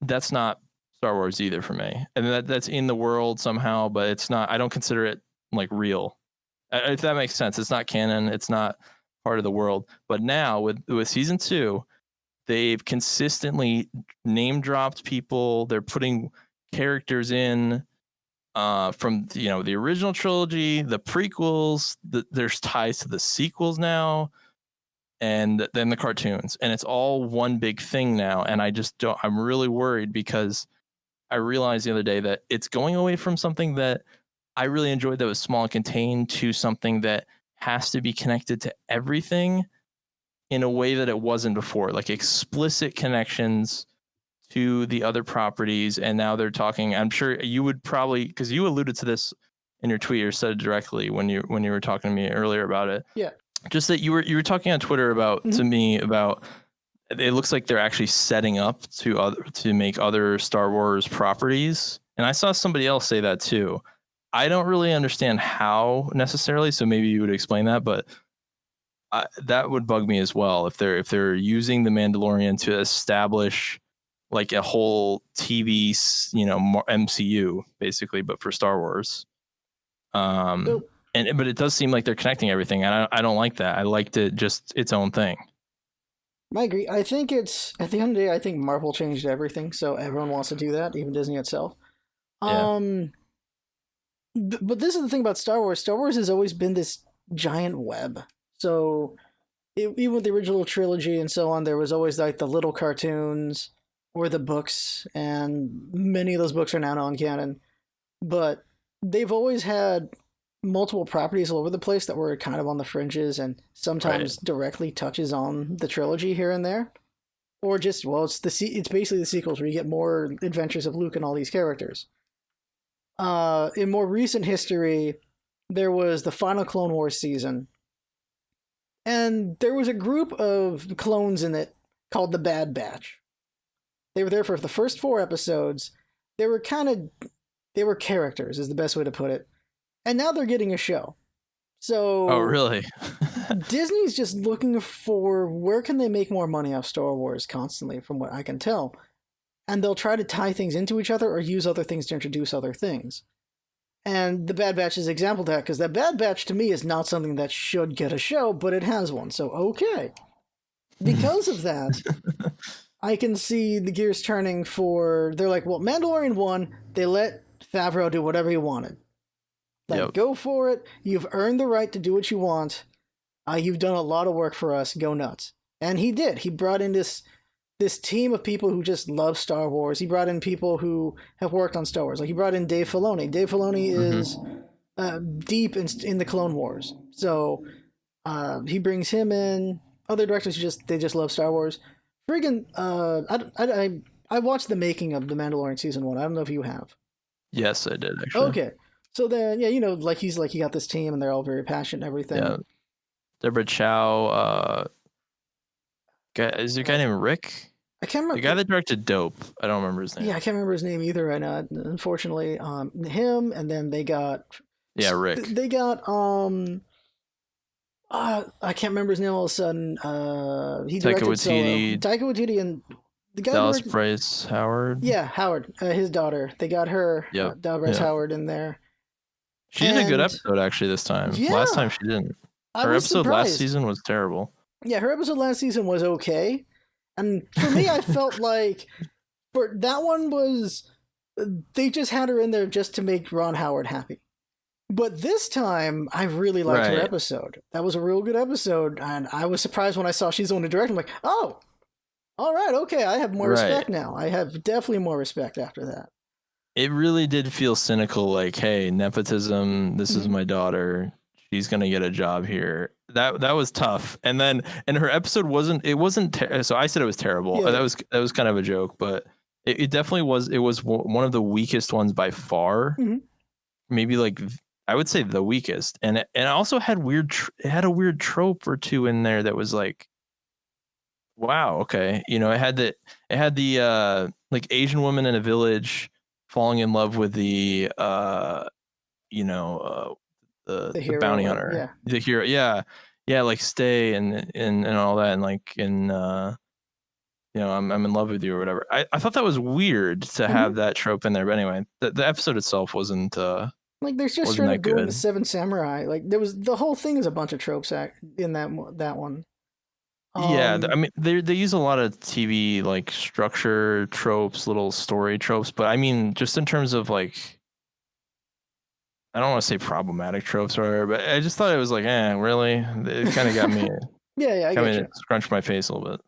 [SPEAKER 2] that's not Star Wars either for me. And that's in the world somehow, but it's not. I don't consider it like real. If that makes sense, it's not canon. It's not part of the world. But now with season 2, they've consistently name dropped people. They're putting characters in from the original trilogy, the prequels. There's ties to the sequels now, and then the cartoons, and it's all one big thing now. And I'm really worried, because I realized the other day that it's going away from something that I really enjoyed that was small and contained to something that has to be connected to everything in a way that it wasn't before, like explicit connections to the other properties. And now they're talking, I'm sure you would probably, because you alluded to this in your tweet or said it directly when you were talking to me earlier about it.
[SPEAKER 1] Yeah.
[SPEAKER 2] Just that you were talking on Twitter about to me about, it looks like they're actually setting up to make other Star Wars properties. And I saw somebody else say that too. I don't really understand how necessarily, so maybe you would explain that, but that would bug me as well if they're using the Mandalorian to establish like a whole TV, MCU basically, but for Star Wars. But it does seem like they're connecting everything, and I don't like that. I liked it just its own thing.
[SPEAKER 1] I agree. I think it's, at the end of the day, I think Marvel changed everything, so everyone wants to do that, even Disney itself.
[SPEAKER 2] Yeah.
[SPEAKER 1] But this is the thing about Star Wars. Star Wars has always been this giant web. So even with the original trilogy and so on, there was always like the little cartoons or the books, and many of those books are now non-canon. But they've always had multiple properties all over the place that were kind of on the fringes, and sometimes directly touches on the trilogy here and there. Or just, well, it's basically the sequels where you get more adventures of Luke and all these characters. In more recent history, there was the final Clone Wars season, and there was a group of clones in it called the Bad Batch. They were there for the first 4 episodes. They were characters, is the best way to put it. And now they're getting a show. So,
[SPEAKER 2] oh, really?
[SPEAKER 1] Disney's just looking for where can they make more money off Star Wars constantly, from what I can tell. And they'll try to tie things into each other or use other things to introduce other things. And the Bad Batch is an example of that, because that Bad Batch to me is not something that should get a show, but it has one. So, okay. Because of that, I can see the gears turning they're like, well, Mandalorian 1, they let Favreau do whatever he wanted. Like, go for it. You've earned the right to do what you want. You've done a lot of work for us. Go nuts. And he did. He brought in this team of people who just love Star Wars. He brought in people who have worked on Star Wars. Like, he brought in Dave Filoni. Dave Filoni is deep in the Clone Wars. So he brings him in. Other directors they just love Star Wars. Friggin', I watched the making of The Mandalorian season 1. I don't know if you have.
[SPEAKER 2] Yes, I did, actually.
[SPEAKER 1] Okay. So then, yeah, he got this team, and they're all very passionate and everything.
[SPEAKER 2] Yeah. Deborah Chow, is there a guy named Rick?
[SPEAKER 1] I can't remember.
[SPEAKER 2] The guy that directed Dope. I don't remember his name.
[SPEAKER 1] Yeah, I can't remember his name either right now, unfortunately. Him, and then they got...
[SPEAKER 2] Yeah, Rick.
[SPEAKER 1] They got, I can't remember his name all of a sudden. He directed
[SPEAKER 2] Taika
[SPEAKER 1] Waititi and... The guy
[SPEAKER 2] Dallas Bryce Howard.
[SPEAKER 1] Yeah, Howard, his daughter. They got her, Dallas Bryce Howard, in there.
[SPEAKER 2] She did a good episode, actually, this time.
[SPEAKER 1] Yeah,
[SPEAKER 2] last time she didn't. Her episode last season was terrible.
[SPEAKER 1] Yeah, her episode last season was okay. And for me, I felt like for that one they just had her in there just to make Ron Howard happy. But this time, I really liked her episode. That was a real good episode, and I was surprised when I saw she's the one who directed. I'm like, oh, all right, okay, I have more respect now. I have definitely more respect after that.
[SPEAKER 2] It really did feel cynical, like, hey, nepotism, this is my daughter. She's going to get a job here. That was tough. And her episode wasn't so I said it was terrible.
[SPEAKER 1] Yeah.
[SPEAKER 2] That was kind of a joke, but It definitely was. It was one of the weakest ones by far.
[SPEAKER 1] Mm-hmm.
[SPEAKER 2] Maybe like I would say the weakest, and it also had it had a weird trope or two in there that was like, wow, okay, it had the like Asian woman in a village falling in love with the you know
[SPEAKER 1] The
[SPEAKER 2] the
[SPEAKER 1] hero,
[SPEAKER 2] bounty
[SPEAKER 1] or
[SPEAKER 2] hunter,
[SPEAKER 1] yeah.
[SPEAKER 2] the hero, yeah, yeah, like stay and all that, and like I'm in love with you or whatever. I thought that was weird to
[SPEAKER 1] Mm-hmm.
[SPEAKER 2] have that trope in there, but anyway, the episode itself
[SPEAKER 1] Like there's just
[SPEAKER 2] wasn't
[SPEAKER 1] straight
[SPEAKER 2] that
[SPEAKER 1] up doing the
[SPEAKER 2] good.
[SPEAKER 1] Seven Samurai. Like there was the whole thing is a bunch of tropes in that one.
[SPEAKER 2] Yeah, I
[SPEAKER 1] Um,
[SPEAKER 2] mean they use a lot of TV like structure tropes, little story tropes, but I mean just in terms of like I don't want to say problematic tropes or whatever, but I just thought it was like, really? It kind of
[SPEAKER 1] yeah, I
[SPEAKER 2] got me
[SPEAKER 1] get
[SPEAKER 2] to
[SPEAKER 1] you.
[SPEAKER 2] scrunch my face a little bit.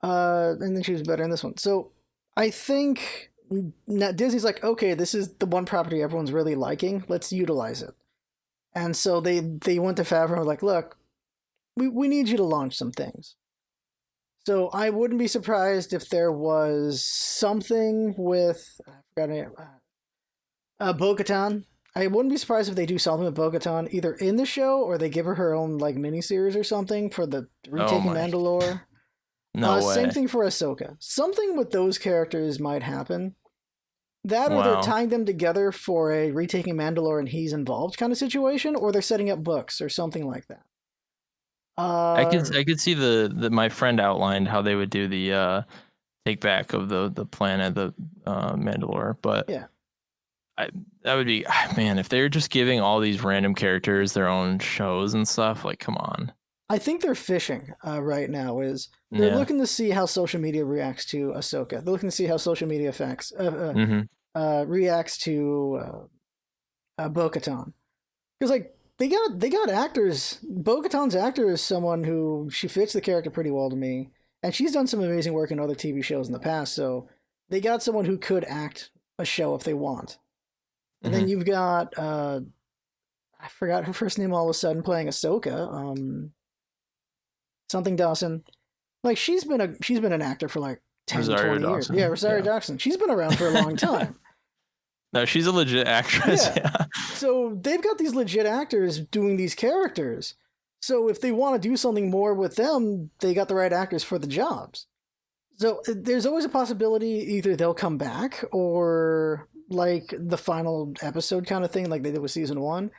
[SPEAKER 1] And then she was better in this one. So I think Disney's like, okay, this is the one property everyone's really liking. Let's utilize it. And so they went to Favreau and were like, look, we need you to launch some things. So I wouldn't be surprised if there was something with I forgot Bo-Katan. I wouldn't be surprised if they do something with Bo-Katan either in the show or they give her own like miniseries or something for the
[SPEAKER 2] Oh
[SPEAKER 1] retaking
[SPEAKER 2] my,
[SPEAKER 1] Mandalore.
[SPEAKER 2] no
[SPEAKER 1] Same
[SPEAKER 2] way.
[SPEAKER 1] thing for Ahsoka. Something with those characters might happen. That or they're
[SPEAKER 2] Wow.
[SPEAKER 1] tying them together for a retaking Mandalore and he's involved kind of situation, or they're setting up books or something like that. Uh,
[SPEAKER 2] I could see the my friend outlined how they would do the take back of the planet, the Mandalore, but
[SPEAKER 1] yeah.
[SPEAKER 2] I that would be man, if they're just giving all these random characters their own shows and stuff, like come on.
[SPEAKER 1] I think they're fishing right now. Is they're
[SPEAKER 2] Yeah.
[SPEAKER 1] looking to see how social media reacts to Ahsoka. They're looking to see how social media
[SPEAKER 2] Mhm.
[SPEAKER 1] reacts to Bo-Katan. Because like they got actors. Bo-Katan's actor is someone who she fits the character pretty well to me, and she's done some amazing work in other TV shows in the past. So they got someone who could act a show if they want. And then
[SPEAKER 2] Mhm.
[SPEAKER 1] you've got I forgot her first name all of a sudden playing Ahsoka. Something Dawson. Like she's been an actor for like 10,
[SPEAKER 2] Rosario
[SPEAKER 1] 20 years. Yeah,
[SPEAKER 2] Dawson.
[SPEAKER 1] Rosario
[SPEAKER 2] Yeah.
[SPEAKER 1] Dawson. She's been around for a long time.
[SPEAKER 2] No, she's a legit actress.
[SPEAKER 1] Yeah.
[SPEAKER 2] Yeah.
[SPEAKER 1] So they've got these legit actors doing these characters. So if they want to do something more with them, they got the right actors for the jobs. So there's always a possibility either they'll come back or like the final episode kind of thing, like they did with season one,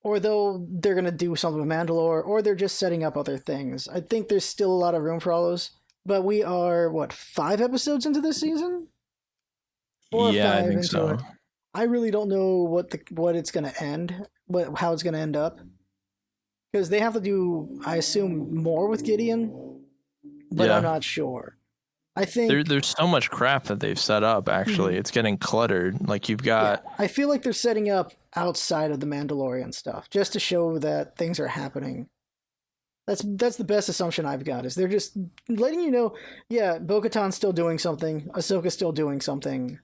[SPEAKER 1] or they're gonna do something with Mandalore, or they're just setting up other things. I think there's still a lot of room for all those. But we are what 5 episodes into this season, 4 or
[SPEAKER 2] Yeah, I
[SPEAKER 1] 5
[SPEAKER 2] think
[SPEAKER 1] into
[SPEAKER 2] so.
[SPEAKER 1] it. I really don't know what it's gonna end, how it's gonna end up, because they have to do, I assume, more with Gideon, but I'm
[SPEAKER 2] Yeah.
[SPEAKER 1] not sure. I think,
[SPEAKER 2] There's so much crap that they've set up, actually.
[SPEAKER 1] mhm,
[SPEAKER 2] It's getting cluttered. Like you've
[SPEAKER 1] yeah,
[SPEAKER 2] got
[SPEAKER 1] I feel like they're setting up outside of the Mandalorian stuff just to show that things are happening. That's the best assumption I've got is they're just letting you know, yeah, Bo-Katan's still doing something, Ahsoka's still doing something,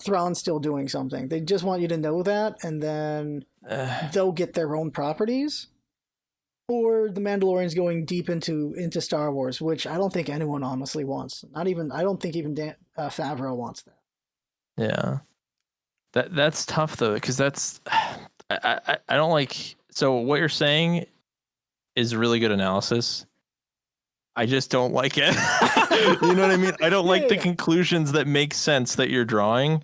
[SPEAKER 1] Thrawn's still doing something. They just want you to know that, and then
[SPEAKER 2] uh,
[SPEAKER 1] they'll get their own properties. Or the Mandalorian's going deep into Star Wars, which I don't think anyone honestly wants. Not even I don't think even Favreau wants that.
[SPEAKER 2] yeah. That's tough though, because that's I don't like. So what you're saying is really good analysis. I just don't like it. You know what I mean? I don't
[SPEAKER 1] Yeah,
[SPEAKER 2] like
[SPEAKER 1] yeah,
[SPEAKER 2] the
[SPEAKER 1] yeah.
[SPEAKER 2] conclusions that make sense that you're drawing.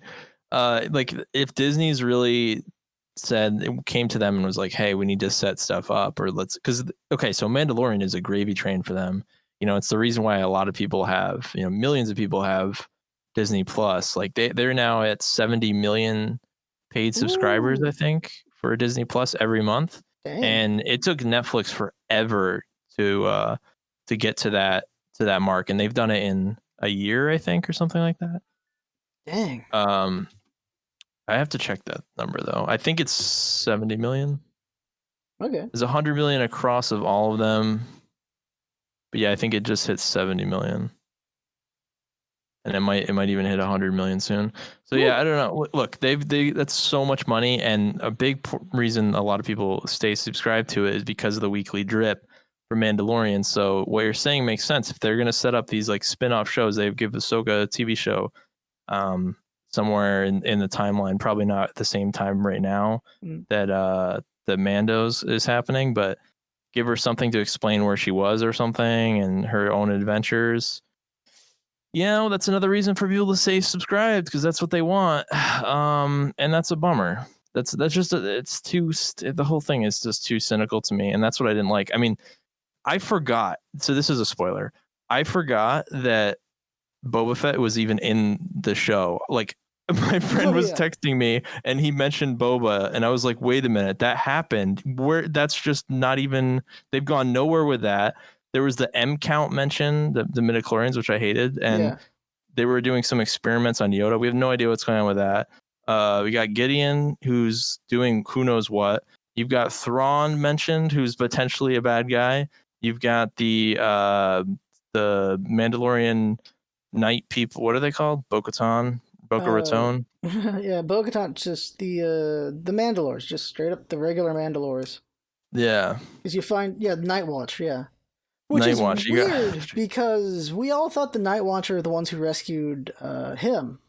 [SPEAKER 2] Like if Disney's really said it came to them and was like, "Hey, we need to set stuff up," or let's because okay, so Mandalorian is a gravy train for them. It's the reason why a lot of people have, millions of people have Disney Plus. Like they're now at 70 million paid subscribers, I
[SPEAKER 1] Ooh,
[SPEAKER 2] think, for Disney Plus every month.
[SPEAKER 1] dang,
[SPEAKER 2] And it took Netflix forever to get to that mark, and they've done it in a year, I think, or something like that.
[SPEAKER 1] dang.
[SPEAKER 2] Um, I have to check that number though. I think it's 70 million.
[SPEAKER 1] Okay.
[SPEAKER 2] There's 100 million across of all of them, but yeah, I think it just hit 70 million, and it might even hit 100 million soon. So
[SPEAKER 1] Woo.
[SPEAKER 2] yeah, I don't know. Look, they that's so much money, and a big reason a lot of people stay subscribed to it is because of the weekly drip. for Mandalorian. So what you're saying makes sense. If they're gonna set up these like spin-off shows, they give Ahsoka a TV show somewhere in the timeline, probably not at the same time right now that the Mando's is happening, but give her something to explain where she was or something and her own adventures. That's another reason for people to say subscribed, because that's what they want. And that's a bummer. That's just it's too the whole thing is just too cynical to me, and that's what I didn't like. I mean, I forgot. So this is a spoiler. I forgot that Boba Fett was even in the show. Like my friend was texting me and he mentioned Boba, and I was like, wait a minute, that happened. Where that's just not even, they've gone nowhere with that. There was the M count mention, the midichlorians, which I hated, and they were doing some experiments on Yoda. We have no idea what's going on with that. We got Gideon, who's doing who knows what. You've got Thrawn mentioned, who's potentially a bad guy. You've got the Mandalorian night people. What are they called? Bo-Katan? Boca Raton?
[SPEAKER 1] Yeah, Bo-Katan, just the Mandalores, just straight up the regular Mandalores.
[SPEAKER 2] Yeah.
[SPEAKER 1] Because you find, Night Watch, yeah. Which
[SPEAKER 2] Night
[SPEAKER 1] is
[SPEAKER 2] Watch,
[SPEAKER 1] weird, because we all thought the Night Watcher are the ones who rescued him.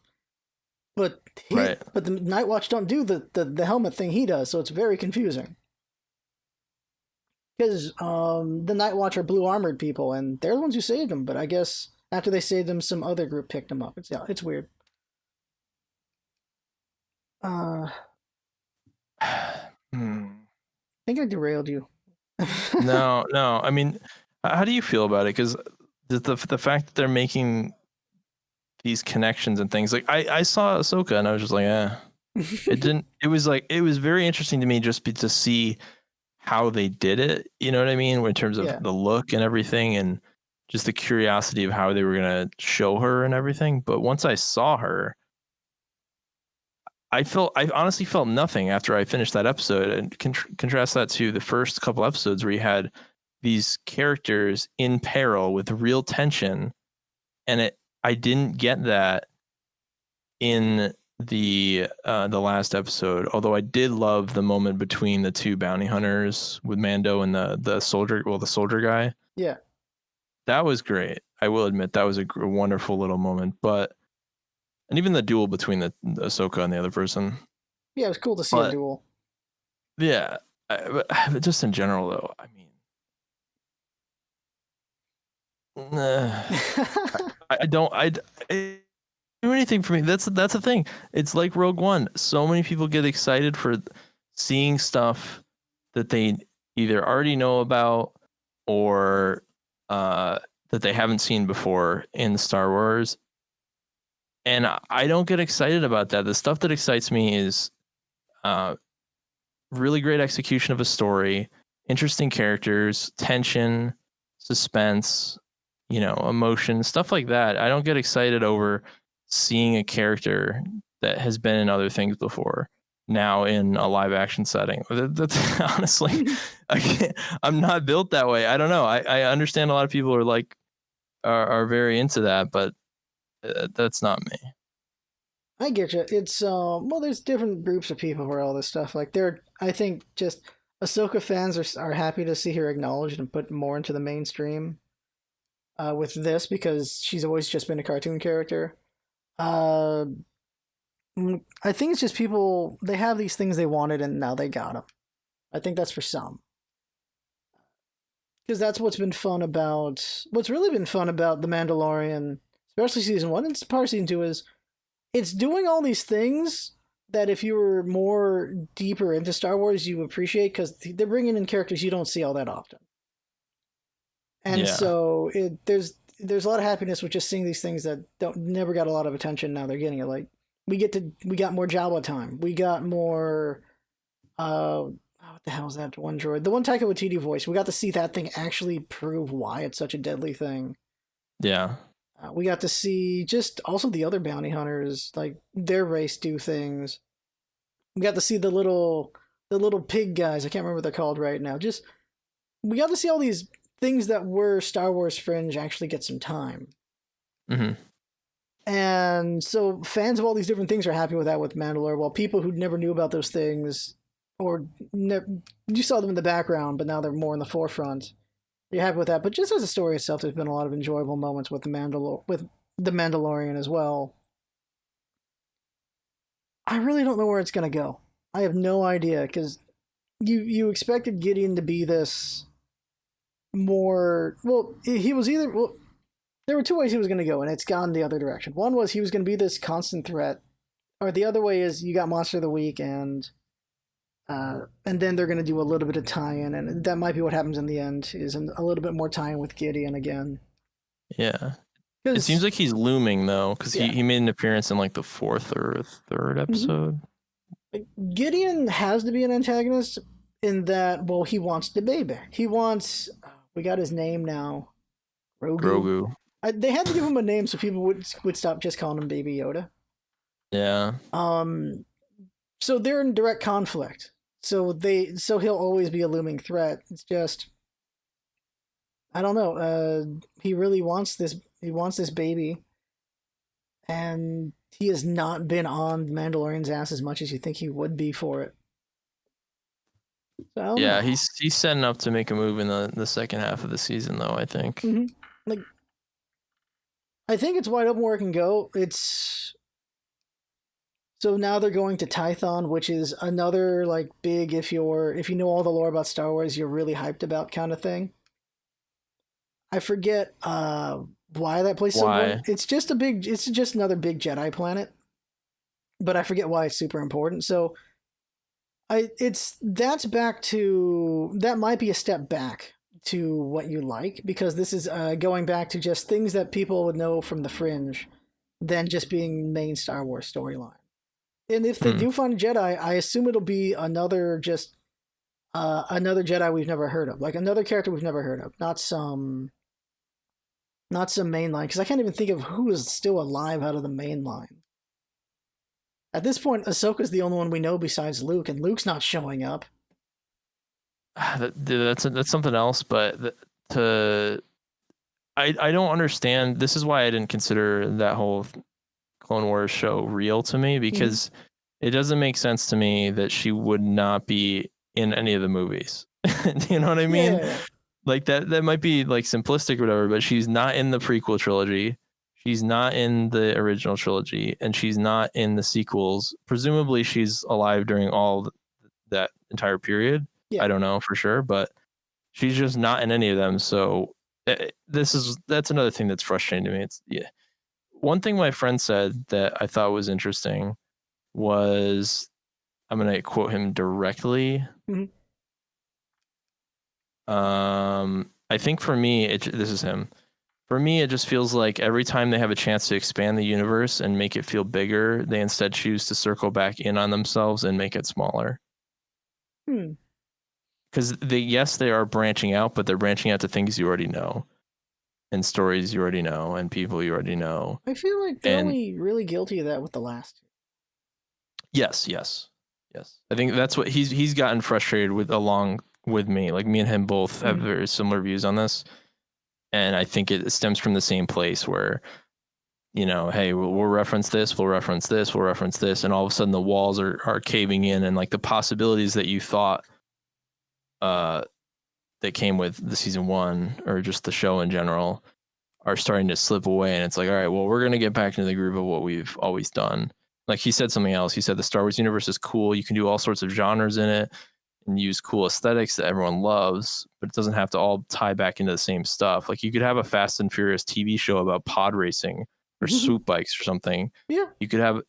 [SPEAKER 1] But but the Night Watch don't do the helmet thing he does, so it's very confusing. Because the Night Watch are blue armored people, and they're the ones who saved him. But I guess after they saved him, some other group picked him up. It's weird. I think I derailed you.
[SPEAKER 2] No. I mean, how do you feel about it? Because the fact that they're making these connections and things, like I saw Ahsoka and I was just like, it didn't. It was very interesting to me just to see how they did it. You know what I mean? In terms of the look and everything, and just the curiosity of how they were gonna show her and everything. But once I saw her, I honestly felt nothing after I finished that episode, and contrast that to the first couple episodes where you had these characters in peril with real tension, and I didn't get that in the last episode. Although I did love the moment between the two bounty hunters with Mando and the soldier, the soldier guy.
[SPEAKER 1] Yeah,
[SPEAKER 2] that was great. I will admit that was a wonderful little moment, and even the duel between the Ahsoka and the other person.
[SPEAKER 1] Yeah, it was cool to see a duel.
[SPEAKER 2] Yeah, but just in general, though, I mean, I don't do anything for me. That's the thing. It's like Rogue One. So many people get excited for seeing stuff that they either already know about or that they haven't seen before in Star Wars. And I don't get excited about that. The stuff that excites me is really great execution of a story, interesting characters, tension, suspense, emotion, stuff like that. I don't get excited over seeing a character that has been in other things before now in a live action setting. That's honestly, I'm not built that way. I don't know. I understand a lot of people are very into that, but that's not me.
[SPEAKER 1] I get you. It's there's different groups of people for all this stuff. Like I think just Ahsoka fans are happy to see her acknowledged and put more into the mainstream with this, because she's always just been a cartoon character. I think it's just people, they have these things they wanted and now they got them. I think that's for some. Because that's what's really been fun about The Mandalorian, especially season 1 and part of season 2, is it's doing all these things that if you were more deeper into Star Wars, you appreciate, because they're bringing in characters you don't see all that often. And so there's a lot of happiness with just seeing these things that never got a lot of attention. Now they're getting it. Like we got more Jawa time. We got more. What the hell is that one droid? The one Taika Waititi voice. We got to see that thing actually prove why it's such a deadly thing.
[SPEAKER 2] Yeah.
[SPEAKER 1] We got to see just also the other bounty hunters, like their race do things. We got to see the little pig guys. I can't remember what they're called right now. Just we got to see all these things that were Star Wars fringe actually get some time.
[SPEAKER 2] Mm-hmm.
[SPEAKER 1] And so fans of all these different things are happy with that with Mandalore, while people who never knew about those things, or you saw them in the background, but now they're more in the forefront, you're happy with that. But just as a story itself, there's been a lot of enjoyable moments with the Mandalorian as well. I really don't know where it's gonna go. I have no idea because you expected Gideon to be this more. Well, he was either well. There were two ways he was going to go, and it's gone the other direction. One was he was going to be this constant threat, or the other way is you got Monster of the Week, and then they're going to do a little bit of tie-in, and that might be what happens in the end is a little bit more tie-in with Gideon again.
[SPEAKER 2] Yeah. It seems like he's looming though, because he made an appearance in like the fourth or third episode.
[SPEAKER 1] Gideon has to be an antagonist in that, well, he wants the baby. He wants. We got his name now.
[SPEAKER 2] Grogu.
[SPEAKER 1] They had to give him a name so people would stop just calling him Baby Yoda.
[SPEAKER 2] Yeah.
[SPEAKER 1] So they're in direct conflict. So he'll always be a looming threat. It's just, I don't know. He really wants this. He wants this baby, and he has not been on Mandalorian's ass as much as you think he would be for it. So,
[SPEAKER 2] yeah, he's setting up to make a move in the second half of the season, though. I think.
[SPEAKER 1] Mm-hmm. Like, I think it's wide open where it can go. It's so now they're going to Tython, which is another like big if you know all the lore about Star Wars, you're really hyped about kind of thing. I forget why that place is so important. It's just another big Jedi planet. But I forget why it's super important. So that might be a step back to what you like, because this is going back to just things that people would know from the Fringe than just being main Star Wars storyline. And if they do find a Jedi, I assume it'll be another Jedi we've never heard of, like another character we've never heard of, not some main line, because I can't even think of who is still alive out of the main line. At this point, Ahsoka's the only one we know besides Luke, and Luke's not showing up.
[SPEAKER 2] That's something else, but I don't understand. This is why I didn't consider that whole Clone Wars show real to me, because it doesn't make sense to me that she would not be in any of the movies. You know what I mean?
[SPEAKER 1] Yeah.
[SPEAKER 2] Like that might be like simplistic or whatever, but she's not in the prequel trilogy. She's not in the original trilogy, and she's not in the sequels. Presumably she's alive during all that entire period. Yeah. I don't know for sure, but she's just not in any of them. So that's another thing that's frustrating to me. One thing my friend said that I thought was interesting was, I'm going to quote him directly. I think for me, this is him. For me, it just feels like every time they have a chance to expand the universe and make it feel bigger, they instead choose to circle back in on themselves and make it smaller. Because they are branching out, but they're branching out to things you already know, and stories you already know, and people you already know.
[SPEAKER 1] I feel like they're only really guilty of that with the last.
[SPEAKER 2] Yes. I think that's what he's gotten frustrated with along with me. Like me and him both have very similar views on this. And I think it stems from the same place where, hey, we'll reference this, we'll reference this, we'll reference this. And all of a sudden the walls are caving in, and like the possibilities that you thought that came with the season one or just the show in general are starting to slip away. And it's like, all right, well, we're going to get back into the groove of what we've always done. Like he said something else. He said the Star Wars universe is cool. You can do all sorts of genres in it and use cool aesthetics that everyone loves, but it doesn't have to all tie back into the same stuff. Like you could have a Fast and Furious TV show about pod racing or swoop bikes or something. Yeah. You could have,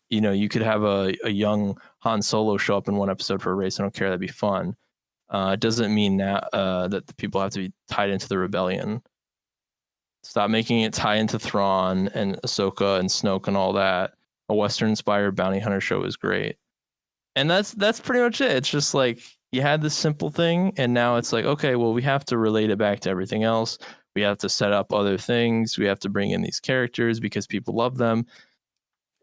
[SPEAKER 2] a young Han Solo show up in one episode for a race. I don't care. That'd be fun. It doesn't mean that the people have to be tied into the rebellion. Stop making it tie into Thrawn and Ahsoka and Snoke and all that. A Western-inspired bounty hunter show is great. And that's pretty much it. It's just like you had this simple thing, and now it's like, okay, well, we have to relate it back to everything else. We have to set up other things. We have to bring in these characters because people love them.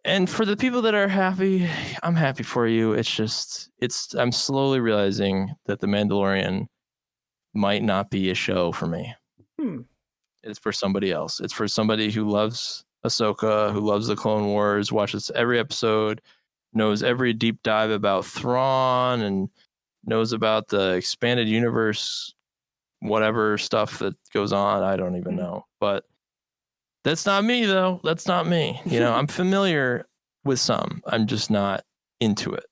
[SPEAKER 2] And for the people that are happy, I'm happy for you. It's just, I'm slowly realizing that The Mandalorian might not be a show for me. It's for somebody else. It's for somebody who loves Ahsoka, who loves the Clone Wars, watches every episode, knows every deep dive about Thrawn, and knows about the expanded universe whatever stuff that goes on. I don't even know. But that's not me, though. That's not me. You know, I'm familiar with some. I'm just not into it.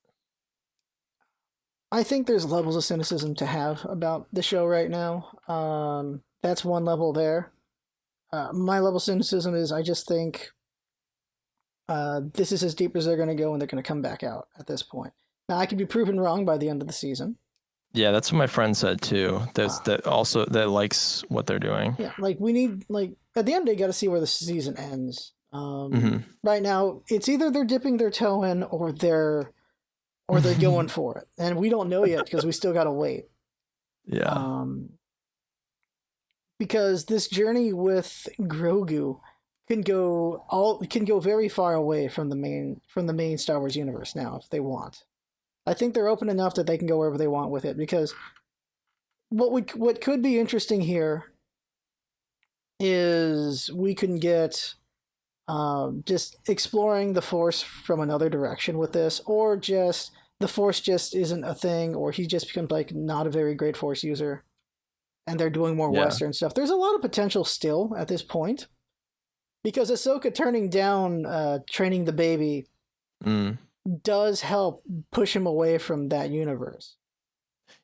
[SPEAKER 1] I think there's levels of cynicism to have about the show right now. That's one level there. My level of cynicism is I just think this is as deep as they're going to go, and they're going to come back out at this point. Now, I could be proven wrong by the end of the season.
[SPEAKER 2] Yeah, that's what my friend said too. That likes what they're doing.
[SPEAKER 1] Yeah, like we need at the end they got to see where the season ends. Right now, it's either they're dipping their toe in or they're going for it, and we don't know yet because we still got to wait.
[SPEAKER 2] Yeah.
[SPEAKER 1] Because this journey with Grogu can go very far away from the main Star Wars universe now if they want. I think they're open enough that they can go wherever they want with it, because what could be interesting here is we can get just exploring the Force from another direction with this, or just the Force just isn't a thing, or he just becomes like not a very great Force user, and they're doing more Western stuff. There's a lot of potential still at this point, because Ahsoka turning down training the baby does help push him away from that universe.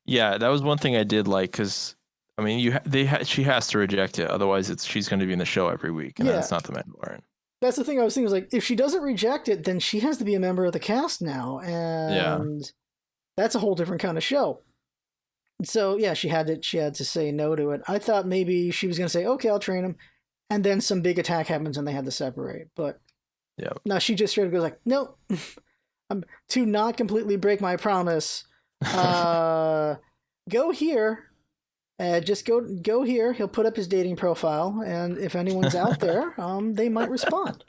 [SPEAKER 2] Yeah, that was one thing I did like, because I mean, she has to reject it, otherwise she's going to be in the show every week, and that's not the Mandalorian.
[SPEAKER 1] That's the thing I was thinking, was like, if she doesn't reject it, then she has to be a member of the cast now, and that's a whole different kind of show. So yeah, she had to say no to it. I thought maybe she was going to say, okay, I'll train him, and then some big attack happens and they had to separate. But no, she just straight up goes like, no, I'm to not completely break my promise. Go here. Just go here. He'll put up his dating profile, and if anyone's out there, they might respond.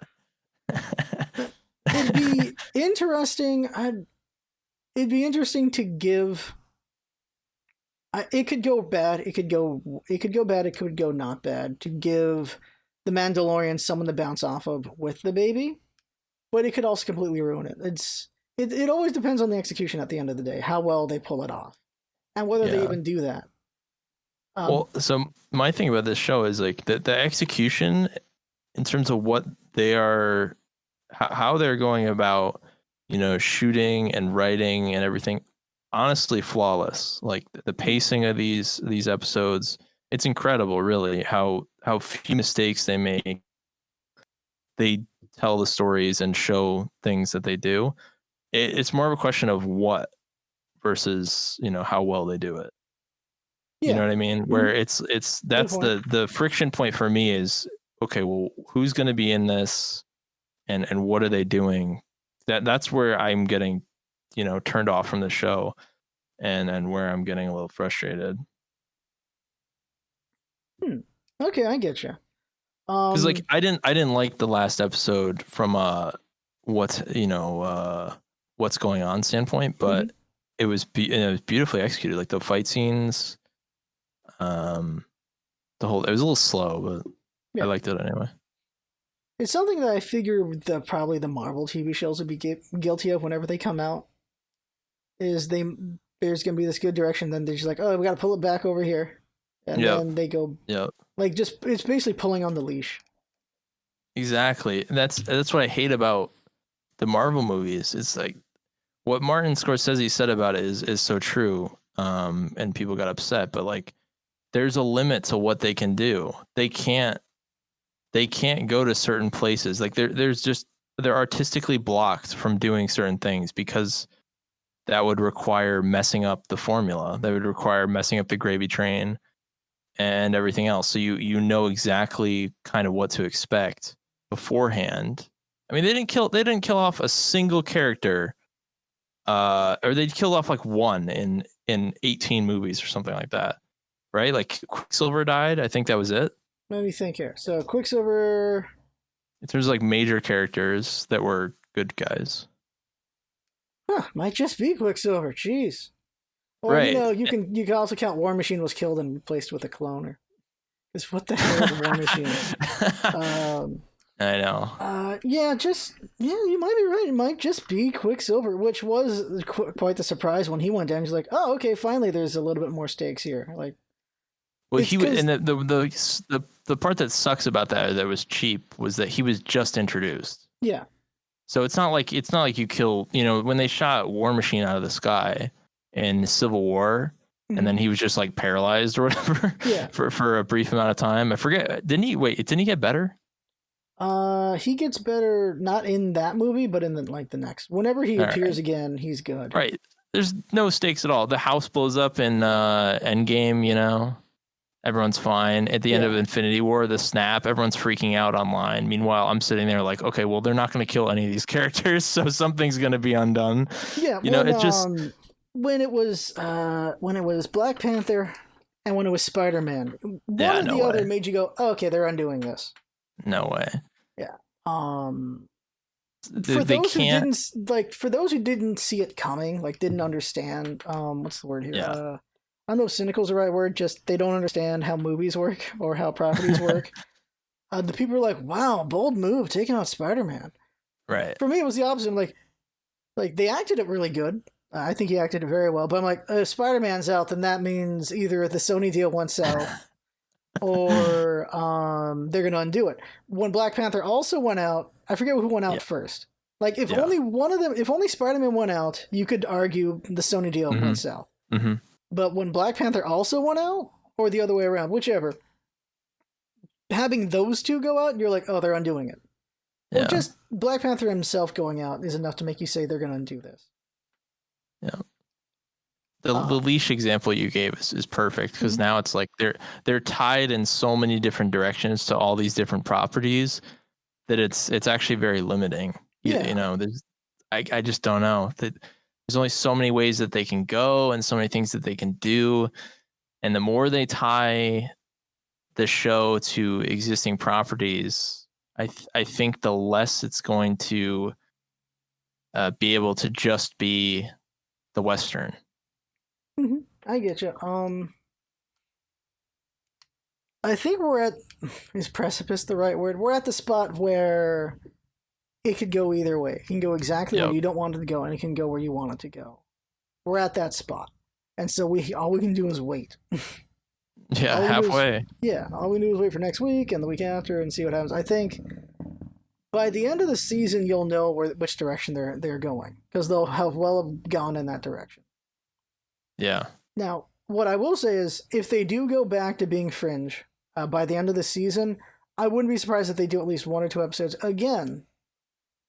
[SPEAKER 1] It'd be interesting. It'd be interesting to give. It could go bad. It could go bad. It could go not bad. To give the Mandalorian someone to bounce off of with the baby, but it could also completely ruin it. It always depends on the execution at the end of the day, how well they pull it off, and whether they even do that.
[SPEAKER 2] Well, so my thing about this show is like the execution in terms of what they are, how they're going about, shooting and writing and everything, honestly flawless. Like the pacing of these episodes, it's incredible, really, how few mistakes they make. They tell the stories and show things that they do. It's more of a question of what versus how well they do it. You know what I mean? Where it's that's the friction point for me is, okay, well, who's going to be in this, and what are they doing? That's where I'm getting, turned off from the show, and where I'm getting a little frustrated.
[SPEAKER 1] Okay, I get you.
[SPEAKER 2] Because like I didn't like the last episode from what's going on standpoint, but it was beautifully executed. Like the fight scenes. It was a little slow, but I liked it anyway.
[SPEAKER 1] It's something that I figure probably the Marvel TV shows would be guilty of whenever they come out. Is there's gonna be this good direction, then they're just like, oh, we got to pull it back over here, and then they go, like, just it's basically pulling on the leash.
[SPEAKER 2] Exactly. That's what I hate about the Marvel movies. It's like what Martin Scorsese said about it is so true. And people got upset, but like, there's a limit to what they can do. They can't go to certain places. Like they're artistically blocked from doing certain things because that would require messing up the formula. That would require messing up the gravy train and everything else. So you know exactly kind of what to expect beforehand. I mean, they didn't kill off a single character, or they killed off like one in 18 movies or something like that. Right? Like Quicksilver died. I think that was it.
[SPEAKER 1] Let me think here. So Quicksilver.
[SPEAKER 2] In terms of like major characters that were good guys.
[SPEAKER 1] Might just be Quicksilver. Jeez. Or you can also count War Machine was killed and replaced with a cloner. Because what the hell is War Machine?
[SPEAKER 2] I know.
[SPEAKER 1] You might be right. It might just be Quicksilver, which was quite the surprise when he went down. He's like, oh, okay, finally there's a little bit more stakes here. Like,
[SPEAKER 2] Well,
[SPEAKER 1] It's
[SPEAKER 2] he was,
[SPEAKER 1] 'cause-
[SPEAKER 2] and the part that sucks about that was cheap was that he was just introduced.
[SPEAKER 1] yeah.
[SPEAKER 2] So it's not like you kill, when they shot War Machine out of the sky in Civil War, and then he was just like paralyzed or whatever
[SPEAKER 1] Yeah.
[SPEAKER 2] for a brief amount of time. I forget. Didn't he get better?
[SPEAKER 1] He gets better not in that movie, but in the next. Whenever he
[SPEAKER 2] All
[SPEAKER 1] appears
[SPEAKER 2] right.
[SPEAKER 1] again, he's good.
[SPEAKER 2] Right. There's no stakes at all. The house blows up in Endgame, everyone's fine. At the end of Infinity War, the snap, everyone's freaking out online. Meanwhile, I'm sitting there like, okay, well, they're not going to kill any of these characters, so something's going to be undone.
[SPEAKER 1] Yeah,
[SPEAKER 2] it just
[SPEAKER 1] when it was Black Panther and when it was Spider-Man, one or the other made you go, oh, okay, they're undoing this.
[SPEAKER 2] No way.
[SPEAKER 1] Yeah.
[SPEAKER 2] For
[SPEAKER 1] those who didn't see it coming, like didn't understand, what's the word here?
[SPEAKER 2] Yeah.
[SPEAKER 1] I don't know if cynical is the right word, just they don't understand how movies work or how properties work. The people are like, wow, bold move, taking out Spider-Man.
[SPEAKER 2] Right.
[SPEAKER 1] For me, it was the opposite. I'm like they acted it really good. I think he acted it very well. But I'm like, if Spider-Man's out, then that means either the Sony deal went south or they're going to undo it. When Black Panther also went out, I forget who went out first. Like, if only one of them, if only Spider-Man went out, you could argue the Sony deal went south.
[SPEAKER 2] Mm-hmm.
[SPEAKER 1] But when Black Panther also went out, or the other way around, whichever, having those two go out, you're like, oh, they're undoing it. Or just Black Panther himself going out is enough to make you say they're going to undo this.
[SPEAKER 2] Yeah. The Leash example you gave is perfect because now it's like they're tied in so many different directions to all these different properties that it's actually very limiting. I just don't know that there's only so many ways that they can go and so many things that they can do, and the more they tie the show to existing properties, I think the less it's going to be able to just be the Western.
[SPEAKER 1] I get you. I think we're at, is precipice the right word? We're at the spot where it could go either way. It can go exactly where you don't want it to go, and it can go where you want it to go. We're at that spot, and so all we can do is wait.
[SPEAKER 2] Yeah, halfway.
[SPEAKER 1] All we do is wait for next week and the week after and see what happens. I think by the end of the season, you'll know which direction they're going because they'll have gone in that direction.
[SPEAKER 2] Yeah.
[SPEAKER 1] Now, what I will say is, if they do go back to being Fringe by the end of the season, I wouldn't be surprised if they do at least 1 or 2 episodes again,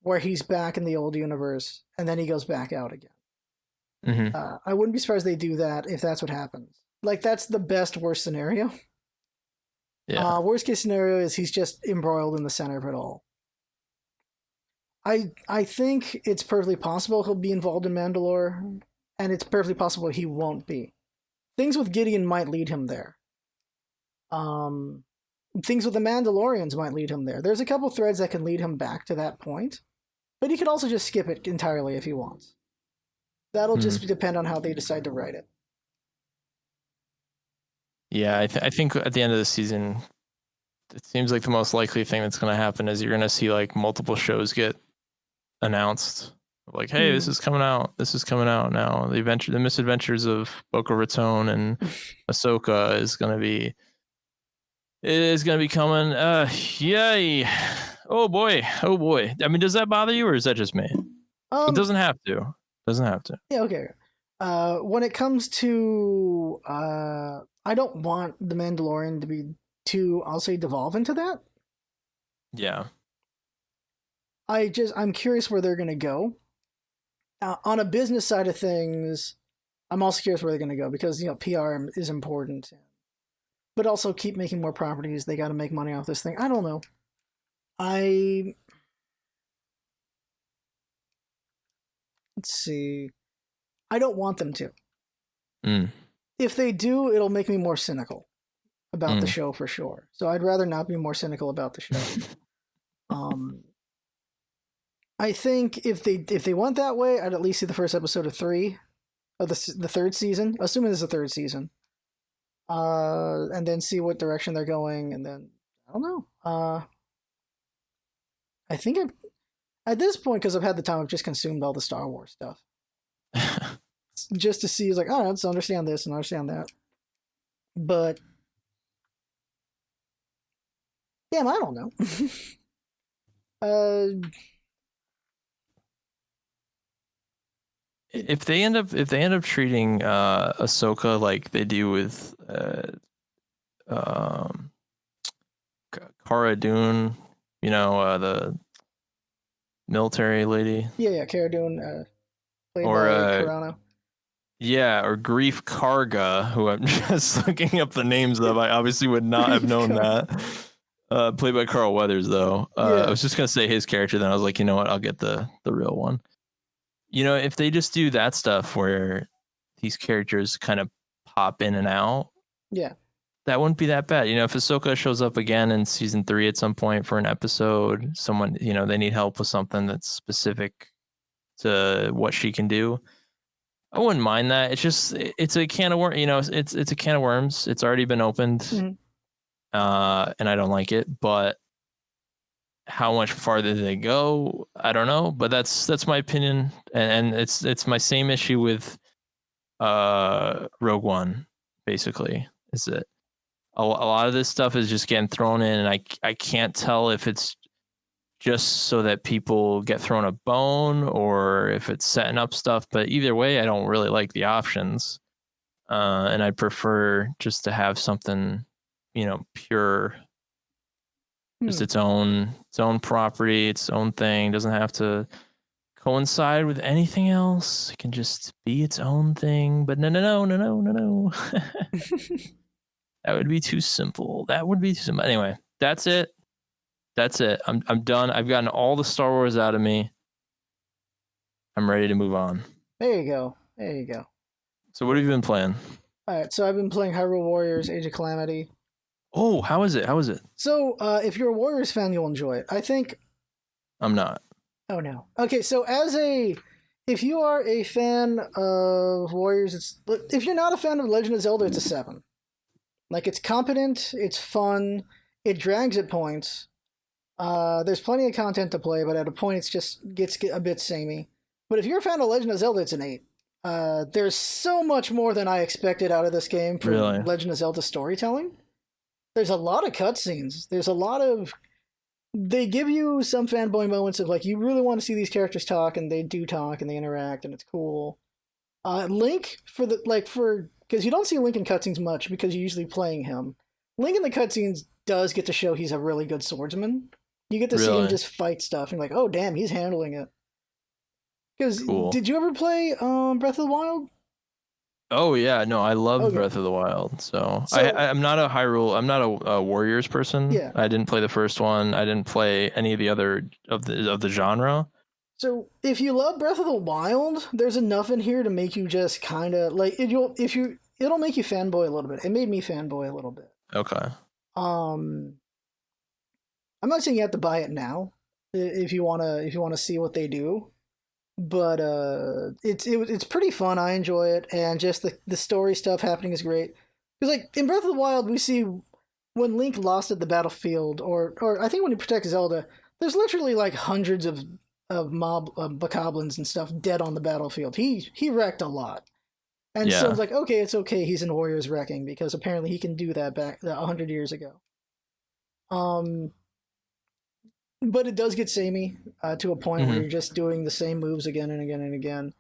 [SPEAKER 1] where he's back in the old universe and then he goes back out again.
[SPEAKER 2] Mm-hmm.
[SPEAKER 1] I wouldn't be surprised they do that if that's what happens. Like, that's the worst scenario.
[SPEAKER 2] Yeah.
[SPEAKER 1] Worst case scenario is he's just embroiled in the center of it all. I think it's perfectly possible he'll be involved in Mandalore, and it's perfectly possible he won't be. Things with Gideon might lead him there. Things with the Mandalorians might lead him there. There's a couple threads that can lead him back to that point, but he could also just skip it entirely if he wants. That'll just depend on how they decide to write it.
[SPEAKER 2] Yeah, I think at the end of the season, it seems like the most likely thing that's going to happen is you're going to see like multiple shows get announced. Like, hey, this is coming out. This is coming out now. The Misadventures of Boca Raton and Ahsoka is going to be coming. Yay! Oh boy! I mean, does that bother you, or is that just me? It doesn't have to.
[SPEAKER 1] Yeah. Okay. When it comes to, I don't want the Mandalorian to be too, I'll say, devolve into that.
[SPEAKER 2] Yeah.
[SPEAKER 1] I'm curious where they're going to go. On a business side of things, I'm also curious where they're going to go because, PR is important. But also keep making more properties. They got to make money off this thing. I don't know. Let's see. I don't want them to. If they do, it'll make me more cynical about the show for sure. So I'd rather not be more cynical about the show. I think if they went that way, I'd at least see the first episode of 3 of the third season, assuming there's a third season, and then see what direction they're going, and then I don't know. I think at this point, because I've had the time, I've just consumed all the Star Wars stuff, just to see, like, let's understand this and understand that. But Damn, I don't know. uh,
[SPEAKER 2] If they end up treating Ahsoka like they do with um Cara Dune, the military lady,
[SPEAKER 1] yeah, Cara Dune, played
[SPEAKER 2] or
[SPEAKER 1] by Carano.
[SPEAKER 2] yeah, or Grief Karga, who I'm just looking up the names of. I obviously would not have
[SPEAKER 1] Grief
[SPEAKER 2] known
[SPEAKER 1] Karga.
[SPEAKER 2] that. Played by Carl Weathers, though. I
[SPEAKER 1] Yeah,
[SPEAKER 2] was just gonna say his character, then I was like, you know what? I'll get the real one. If they just do that stuff where these characters kind of pop in and out,
[SPEAKER 1] yeah.
[SPEAKER 2] that wouldn't be that bad. If Ahsoka shows up again in season 3 at some point for an episode, someone, they need help with something that's specific to what she can do. I wouldn't mind that. It's a can of worms. It's a can of worms. It's already been opened,
[SPEAKER 1] Mhm.
[SPEAKER 2] and I don't like it. But how much farther they go, I don't know. But that's my opinion, and it's my same issue with Rogue One. Basically, is that a lot of this stuff is just getting thrown in, and I can't tell if it's just so that people get thrown a bone or if it's setting up stuff. But either way, I don't really like the options. And I prefer just to have something, pure, just its own property, its own thing. Doesn't have to coincide with anything else. It can just be its own thing. But no. That would be too simple. Anyway, that's it. I'm done. I've gotten all the Star Wars out of me. I'm ready to move on.
[SPEAKER 1] There you go. There you go.
[SPEAKER 2] So what have you been playing?
[SPEAKER 1] All right, so I've been playing Hyrule Warriors: Age of Calamity.
[SPEAKER 2] Oh, how is it?
[SPEAKER 1] So, if you're a Warriors fan, you'll enjoy it. I think.
[SPEAKER 2] I'm not.
[SPEAKER 1] Oh no. Okay, so if you are a fan of Warriors, if you're not a fan of Legend of Zelda, it's a 7. Like, it's competent, it's fun, it drags at points. There's plenty of content to play, but at a point, it just gets a bit samey. But if you're a fan of Legend of Zelda, it's an 8. There's so much more than I expected out of this game from
[SPEAKER 2] Really?
[SPEAKER 1] Legend of Zelda storytelling. There's a lot of cutscenes. There's a lot of. They give you some fanboy moments of like you really want to see these characters talk, and they do talk and they interact, and it's cool. Link because you don't see Link in cutscenes much because you're usually playing him. Link in the cutscenes does get to show he's a really good swordsman. You get to see him
[SPEAKER 2] Really?
[SPEAKER 1] just fight stuff, and like, oh damn, he's handling it. Because
[SPEAKER 2] Cool.
[SPEAKER 1] did you ever play Breath of the Wild?
[SPEAKER 2] Oh yeah, no, I love
[SPEAKER 1] Okay.
[SPEAKER 2] Breath of the Wild. So,
[SPEAKER 1] So-
[SPEAKER 2] I'm not a Hyrule. I'm not a Warriors person.
[SPEAKER 1] Yeah.
[SPEAKER 2] I didn't play the first one. I didn't play any of the other of the genre.
[SPEAKER 1] So if you love Breath of the Wild, there's enough in here to make you just kind of like it'll make you fanboy a little bit. It made me fanboy a little bit.
[SPEAKER 2] Okay.
[SPEAKER 1] I'm not saying you have to buy it now if you wanna see what they do, but it's pretty fun. I enjoy it, and just the story stuff happening is great. Because like in Breath of the Wild, we see when Link lost at the battlefield, or I think when he protects Zelda, there's literally like hundreds of bokoblins and stuff dead on the battlefield. He wrecked a lot. And so it's like, okay, it's okay. He's in Warriors wrecking because apparently he can do that back 100 years ago. But it does get samey to a point where you're just doing the same moves again and again and again.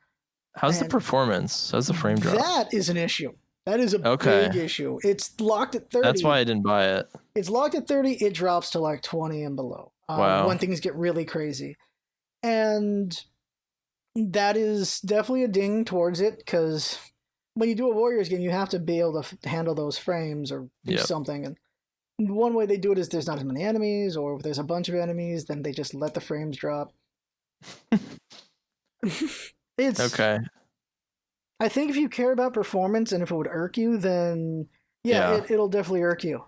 [SPEAKER 2] How's the performance? How's the frame drop?
[SPEAKER 1] That is an issue. That is a big issue. It's locked at 30.
[SPEAKER 2] That's why I didn't buy it.
[SPEAKER 1] It's locked at 30. It drops to like 20 and below.
[SPEAKER 2] Wow.
[SPEAKER 1] When things get really crazy. And that is definitely a ding towards it because when you do a Warriors game, you have to be able to handle those frames or do something. And one way they do it is there's not as many enemies, or if there's a bunch of enemies, then they just let the frames drop. It's
[SPEAKER 2] okay.
[SPEAKER 1] I think if you care about performance and if it would irk you, then it'll definitely irk you.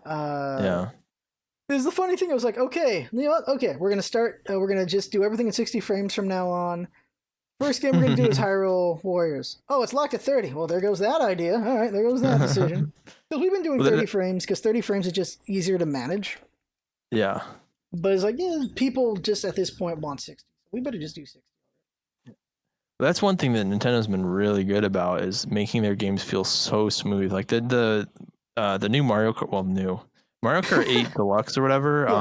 [SPEAKER 1] There's the funny thing. I was like, okay, you know what? Okay, we're gonna start. We're gonna just do everything in 60 frames from now on. First game we're gonna do is Hyrule Warriors. Oh, it's locked at 30. Well, there goes that idea. All right, there goes that decision. Because we've been doing 30 frames because 30 frames is just easier to manage.
[SPEAKER 2] Yeah.
[SPEAKER 1] But it's like, people just at this point want 60. We better just do 60.
[SPEAKER 2] That's one thing that Nintendo's been really good about is making their games feel so smooth. Like the new Mario Kart, Mario Kart 8 Deluxe or whatever
[SPEAKER 1] Yeah.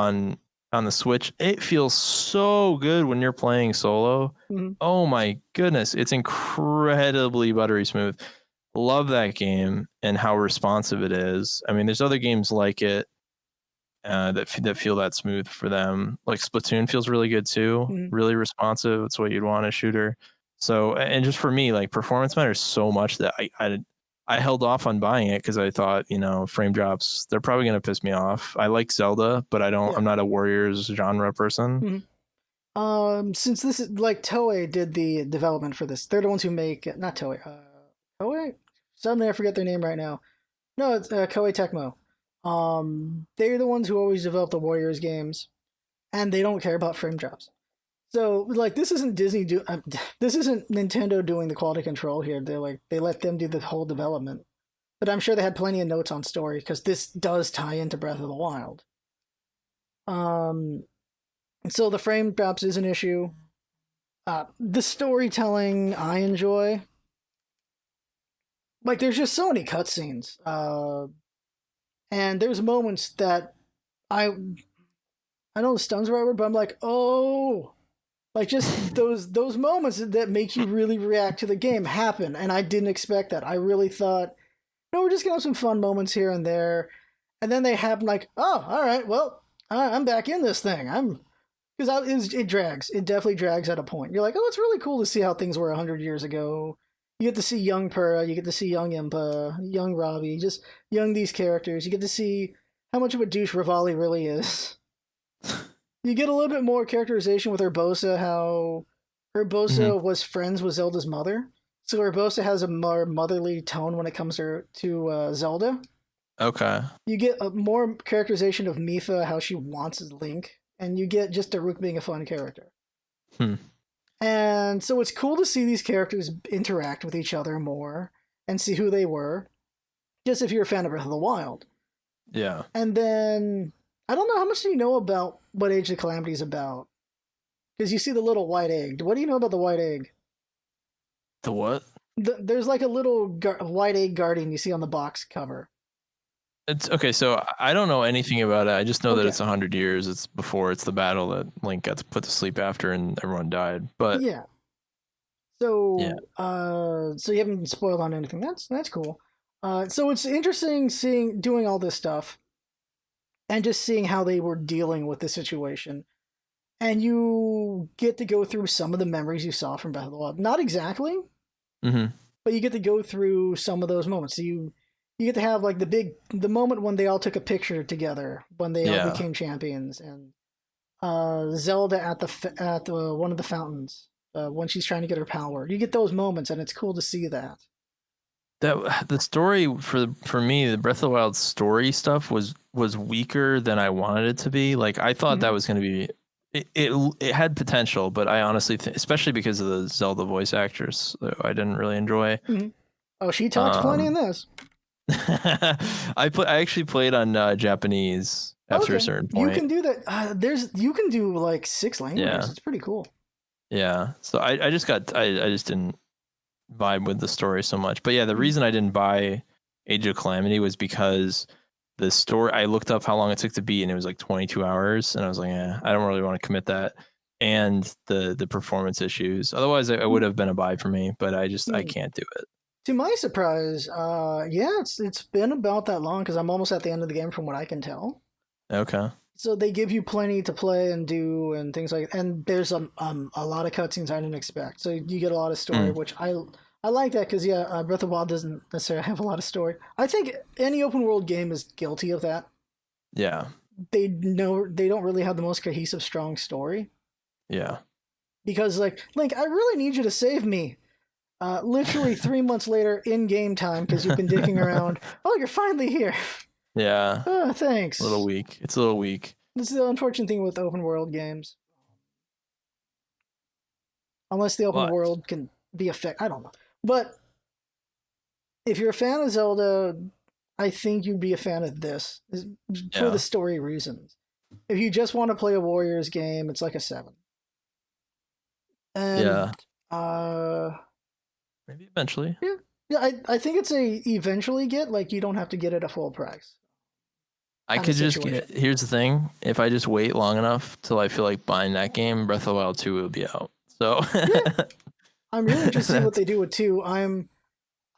[SPEAKER 2] on the Switch, it feels so good when you're playing solo.
[SPEAKER 1] Mm-hmm.
[SPEAKER 2] Oh my goodness, it's incredibly buttery smooth. Love that game and how responsive it is. I mean, there's other games like it that feel that smooth for them. Like Splatoon feels really good too,
[SPEAKER 1] Mm-hmm.
[SPEAKER 2] really responsive. It's what you'd want in a shooter. So, and just for me, like performance matters so much that I held off on buying it because I thought, frame drops, they're probably gonna piss me off. I like Zelda, but
[SPEAKER 1] Yeah.
[SPEAKER 2] I'm not a Warriors genre person.
[SPEAKER 1] Mm-hmm. Since this is like Toei did the development for this, they're the ones who make not Toei. Toei. Suddenly, I forget their name right now. No, it's Koei Tecmo. They're the ones who always develop the Warriors games, and they don't care about frame drops. So, like, this isn't Disney this isn't Nintendo doing the quality control here. They let them do the whole development. But I'm sure they had plenty of notes on story because this does tie into Breath of the Wild. Um, so the frame drops is an issue. The storytelling I enjoy. Like, there's just so many cutscenes. And there's moments that I know the stun's the right word, but I'm like, oh, like just those moments that make you really react to the game happen, and I didn't expect that. I really thought, no, we're just gonna have some fun moments here and there, and then they happen. Like, oh, all right, well, I'm back in this thing. It drags. It definitely drags at a point. You're like, oh, it's really cool to see how things were 100 years ago. You get to see young Purah, you get to see young Impa, young Robbie, just young these characters. You get to see how much of a douche Rivali really is. You get a little bit more characterization with Urbosa, how Urbosa
[SPEAKER 2] Mm-hmm.
[SPEAKER 1] was friends with Zelda's mother. So Urbosa has a more motherly tone when it comes to Zelda.
[SPEAKER 2] Okay.
[SPEAKER 1] You get a more characterization of Mipha, how she wants Link, and you get just Daruk being a fun character.
[SPEAKER 2] Hmm.
[SPEAKER 1] And so it's cool to see these characters interact with each other more and see who they were, just if you're a fan of Breath of the Wild.
[SPEAKER 2] Yeah.
[SPEAKER 1] And then I don't know how much do you know about what Age of Calamity is about, because you see the little white egg. What do you know about the white egg?
[SPEAKER 2] The what?
[SPEAKER 1] There's like a little white egg guardian you see on the box cover.
[SPEAKER 2] It's okay. So I don't know anything about it. I just know that
[SPEAKER 1] Okay,
[SPEAKER 2] it's 100 years. It's before it's the battle that Link got put to sleep after and everyone died. But
[SPEAKER 1] yeah.
[SPEAKER 2] yeah,
[SPEAKER 1] So you haven't been spoiled on anything. That's cool. So it's interesting doing all this stuff and just seeing how they were dealing with the situation. And you get to go through some of the memories you saw from Breath of the Wild. Not exactly,
[SPEAKER 2] mm-hmm.
[SPEAKER 1] but you get to go through some of those moments. So you get to have like the moment when they all took a picture together when they all
[SPEAKER 2] Yeah.
[SPEAKER 1] became champions, and Zelda at the one of the fountains when she's trying to get her power. You get those moments, and it's cool to see that.
[SPEAKER 2] That the story for me, the Breath of the Wild story stuff was weaker than I wanted it to be. Like I thought
[SPEAKER 1] Mm-hmm.
[SPEAKER 2] that was going to be it had potential, but I honestly especially because of the Zelda voice actress, I didn't really enjoy.
[SPEAKER 1] Mm-hmm. Oh, she talks plenty in
[SPEAKER 2] Um,
[SPEAKER 1] this.
[SPEAKER 2] I actually played on Japanese after a
[SPEAKER 1] Okay,
[SPEAKER 2] certain
[SPEAKER 1] you
[SPEAKER 2] point.
[SPEAKER 1] can do that. You can do like 6 languages.
[SPEAKER 2] Yeah,
[SPEAKER 1] It's pretty cool.
[SPEAKER 2] yeah. So I just didn't vibe with the story so much. But yeah, the
[SPEAKER 1] Mm-hmm.
[SPEAKER 2] reason I didn't buy Age of Calamity was because the story. I looked up how long it took to beat, and it was like 22 hours, and I was like, I don't really want to commit that. And the performance issues. Otherwise, I would have been a buy for me, but I
[SPEAKER 1] Mm-hmm.
[SPEAKER 2] can't do it.
[SPEAKER 1] To my surprise, yeah, it's been about that long because I'm almost at the end of the game from what I can tell.
[SPEAKER 2] Okay.
[SPEAKER 1] So they give you plenty to play and do and things like, and there's a lot of cutscenes I didn't expect. So you get a lot of story,
[SPEAKER 2] Mm,
[SPEAKER 1] which I like that because yeah, Breath of the Wild doesn't necessarily have a lot of story. I think any open world game is guilty of that.
[SPEAKER 2] yeah.
[SPEAKER 1] They don't really have the most cohesive, strong story
[SPEAKER 2] Yeah.
[SPEAKER 1] because like Link, I really need you to save me. Literally 3 months later, in game time, because you've been dicking around. Oh, you're finally here.
[SPEAKER 2] Yeah.
[SPEAKER 1] Oh,
[SPEAKER 2] A little
[SPEAKER 1] thanks.
[SPEAKER 2] weak. It's a little weak.
[SPEAKER 1] This is the unfortunate thing with open world games. Unless the open
[SPEAKER 2] But
[SPEAKER 1] world can be I don't know. But if you're a fan of Zelda, I think you'd be a fan of this for the
[SPEAKER 2] yeah.
[SPEAKER 1] story reasons. If you just want to play a Warriors game, it's like a 7.
[SPEAKER 2] Yeah.
[SPEAKER 1] And uh
[SPEAKER 2] Maybe eventually.
[SPEAKER 1] yeah, I think it's a eventually get, like you don't have to get it at full price.
[SPEAKER 2] I
[SPEAKER 1] kind of
[SPEAKER 2] could just
[SPEAKER 1] situation.
[SPEAKER 2] get. Here's the thing: if I just wait long enough till I feel like buying that game, Breath of the Wild 2 will be out. So
[SPEAKER 1] Yeah, I'm really interested to see what
[SPEAKER 2] that's
[SPEAKER 1] they do with 2.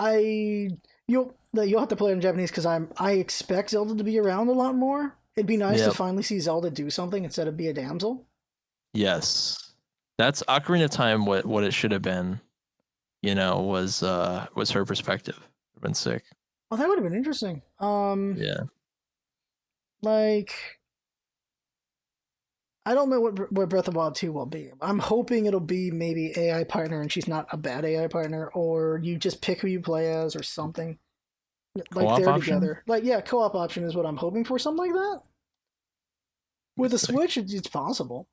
[SPEAKER 1] I you'll have to play it in Japanese because I expect Zelda to be around a lot more. It'd be nice to
[SPEAKER 2] yep.
[SPEAKER 1] finally see Zelda do something instead of be a damsel.
[SPEAKER 2] Yes, that's Ocarina of Time. What it should have been, was her perspective. Would have been sick.
[SPEAKER 1] Oh, that would have been interesting.
[SPEAKER 2] Yeah.
[SPEAKER 1] Like I don't know what Breath of the Wild 2 will be. I'm hoping it'll be maybe AI partner and she's not a bad AI partner, or you just pick who you play as or something. Like
[SPEAKER 2] Co-op
[SPEAKER 1] they're
[SPEAKER 2] option.
[SPEAKER 1] together. Like yeah, co-op option is what I'm hoping for, something like that. With
[SPEAKER 2] That's
[SPEAKER 1] the
[SPEAKER 2] sick.
[SPEAKER 1] Switch, it's possible.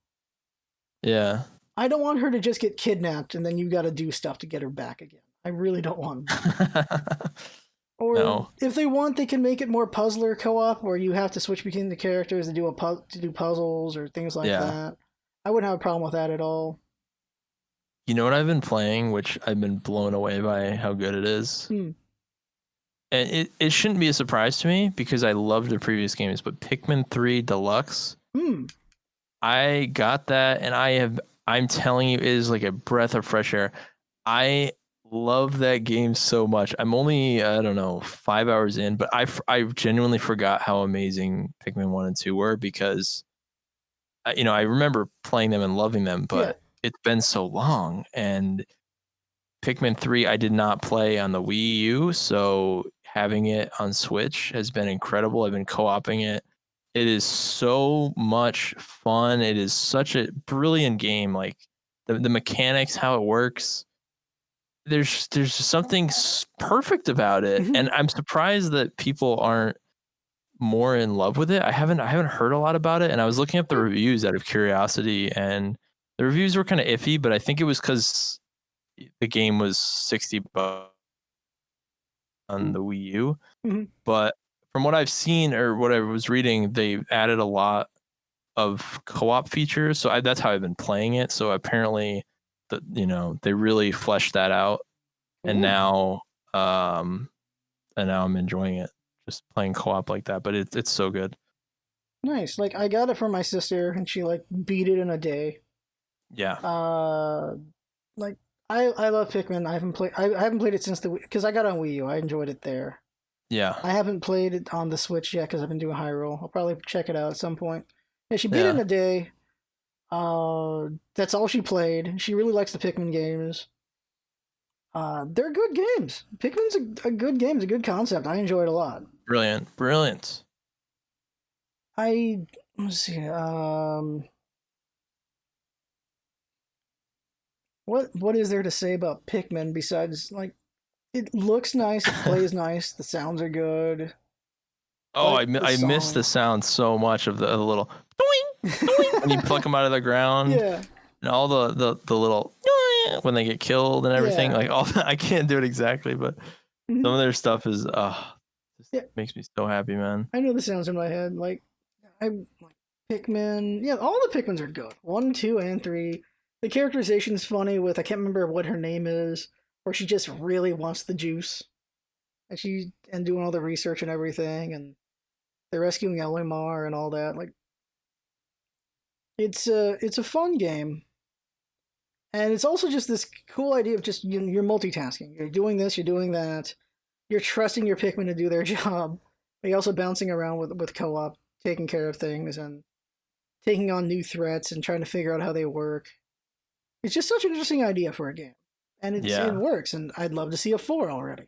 [SPEAKER 2] Yeah.
[SPEAKER 1] I don't want her to just get kidnapped and then you got to do stuff to get her back again. I really don't want that. Or
[SPEAKER 2] No.
[SPEAKER 1] if they want, they can make it more puzzler co-op, where you have to switch between the characters to do puzzles or things like
[SPEAKER 2] Yeah.
[SPEAKER 1] that. I wouldn't have a problem with that at all.
[SPEAKER 2] You know what I've been playing, which I've been blown away by how good it is?
[SPEAKER 1] Hmm.
[SPEAKER 2] And it shouldn't be a surprise to me because I loved the previous games, but Pikmin 3 Deluxe,
[SPEAKER 1] Hmm.
[SPEAKER 2] I got that and I'm telling you, it is like a breath of fresh air. I love that game so much. I'm only, I don't know, 5 hours in, but I genuinely forgot how amazing Pikmin 1 and 2 were because, I remember playing them and loving them,
[SPEAKER 1] Yeah.
[SPEAKER 2] but it's been so long. And Pikmin 3, I did not play on the Wii U, so having it on Switch has been incredible. I've been co-oping it. It is so much fun. It is such a brilliant game. Like the mechanics, how it works. There's just something perfect about it,
[SPEAKER 1] Mhm.
[SPEAKER 2] and I'm surprised that people aren't more in love with it. I haven't heard a lot about it, and I was looking up the reviews out of curiosity, and the reviews were kind of iffy, but I think it was because the game was $60 on the Wii U.
[SPEAKER 1] Mhm.
[SPEAKER 2] But from what I've seen or what I was reading, they've added a lot of co-op features. So that's how I've been playing it. So apparently, they really fleshed that out, and
[SPEAKER 1] Cool.
[SPEAKER 2] um, now I'm enjoying it, just playing co-op like that. But it's so good.
[SPEAKER 1] Nice. Like I got it from my sister, and she like beat it in a day.
[SPEAKER 2] Yeah,
[SPEAKER 1] Uh, like I love Pikmin. I haven't played it since because I got it on Wii U. I enjoyed it there.
[SPEAKER 2] yeah,
[SPEAKER 1] I haven't played it on the Switch yet because I've been doing Hyrule. I'll probably check it out at some point. Yeah, she beat it in
[SPEAKER 2] yeah.
[SPEAKER 1] a day. That's all she played. She really likes the Pikmin games. They're good games. Pikmin's a good game. It's a good concept. I enjoy it a lot.
[SPEAKER 2] Brilliant, brilliant.
[SPEAKER 1] Let's see. What is there to say about Pikmin besides like it looks nice, it plays nice, the sounds are good,
[SPEAKER 2] Oh,
[SPEAKER 1] like the
[SPEAKER 2] I miss the
[SPEAKER 1] song.
[SPEAKER 2] sound so much of the little doing, doing when you pluck them out of the ground,
[SPEAKER 1] Yeah.
[SPEAKER 2] and all the little when they get killed and everything.
[SPEAKER 1] Yeah.
[SPEAKER 2] Like all I can't do it exactly, but some
[SPEAKER 1] Mhm.
[SPEAKER 2] of their stuff is just
[SPEAKER 1] Yeah.
[SPEAKER 2] makes me so happy, man.
[SPEAKER 1] I know the sounds in my head. Like I like Pikmin. Yeah, all the Pikmins are good. 1, 2, and 3. The characterization's funny with I can't remember what her name is, or she just really wants the juice. And doing all the research and everything, and they're rescuing Elimar and all that. Like it's a fun game, and it's also just this cool idea of just you're multitasking. You're doing this, you're doing that. You're trusting your Pikmin to do their job. But you're also bouncing around with co-op, taking care of things and taking on new threats and trying to figure out how they work. It's just such an interesting idea for a game, and it
[SPEAKER 2] Yeah,
[SPEAKER 1] works. And I'd love to see a 4 already.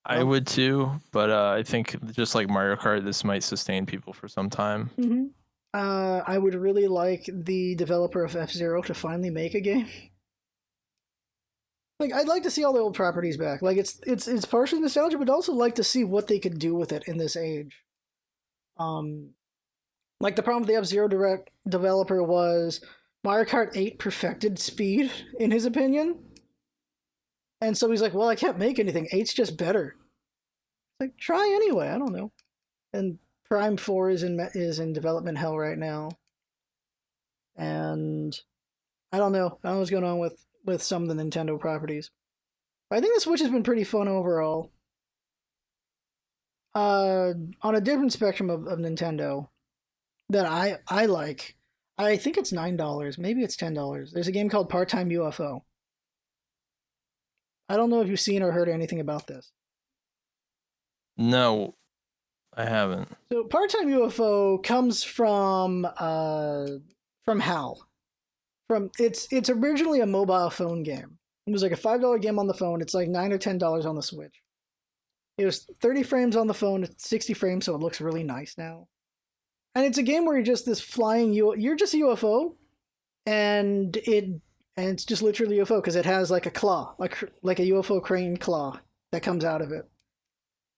[SPEAKER 2] I
[SPEAKER 1] Well,
[SPEAKER 2] would too, but I think just like Mario Kart, this might sustain people for some time.
[SPEAKER 1] mm-hmm. I would really like the developer of F Zero to finally make a game. Like I'd like to see all the old properties back. Like it's partially nostalgia, but also like to see what they could do with it in this age. Um, like the problem with the F Zero Direct developer was Mario Kart 8 perfected speed in his opinion, and so he's like, "Well, I can't make anything. Eight's just better." Like try anyway. I don't know. And Prime 4 is in development hell right now, and I don't know. I don't know what's going on with some of the Nintendo properties. But I think the Switch has been pretty fun overall. On a different spectrum of Nintendo that I like. I think it's $9. Maybe it's $10. There's a game called Part Time UFO. I don't know if you've seen or heard anything about this.
[SPEAKER 2] No, I haven't.
[SPEAKER 1] So Part Time UFO comes from HAL. From it's originally a mobile phone game. It was like a $5 game on the phone. It's like $9 or $10 on the Switch. It was 30 frames on the phone, 60 frames, so it looks really nice now. And it's a game where you're just this flying you're just a UFO, and it's just literally UFO because it has like a claw, like a UFO crane claw that comes out of it,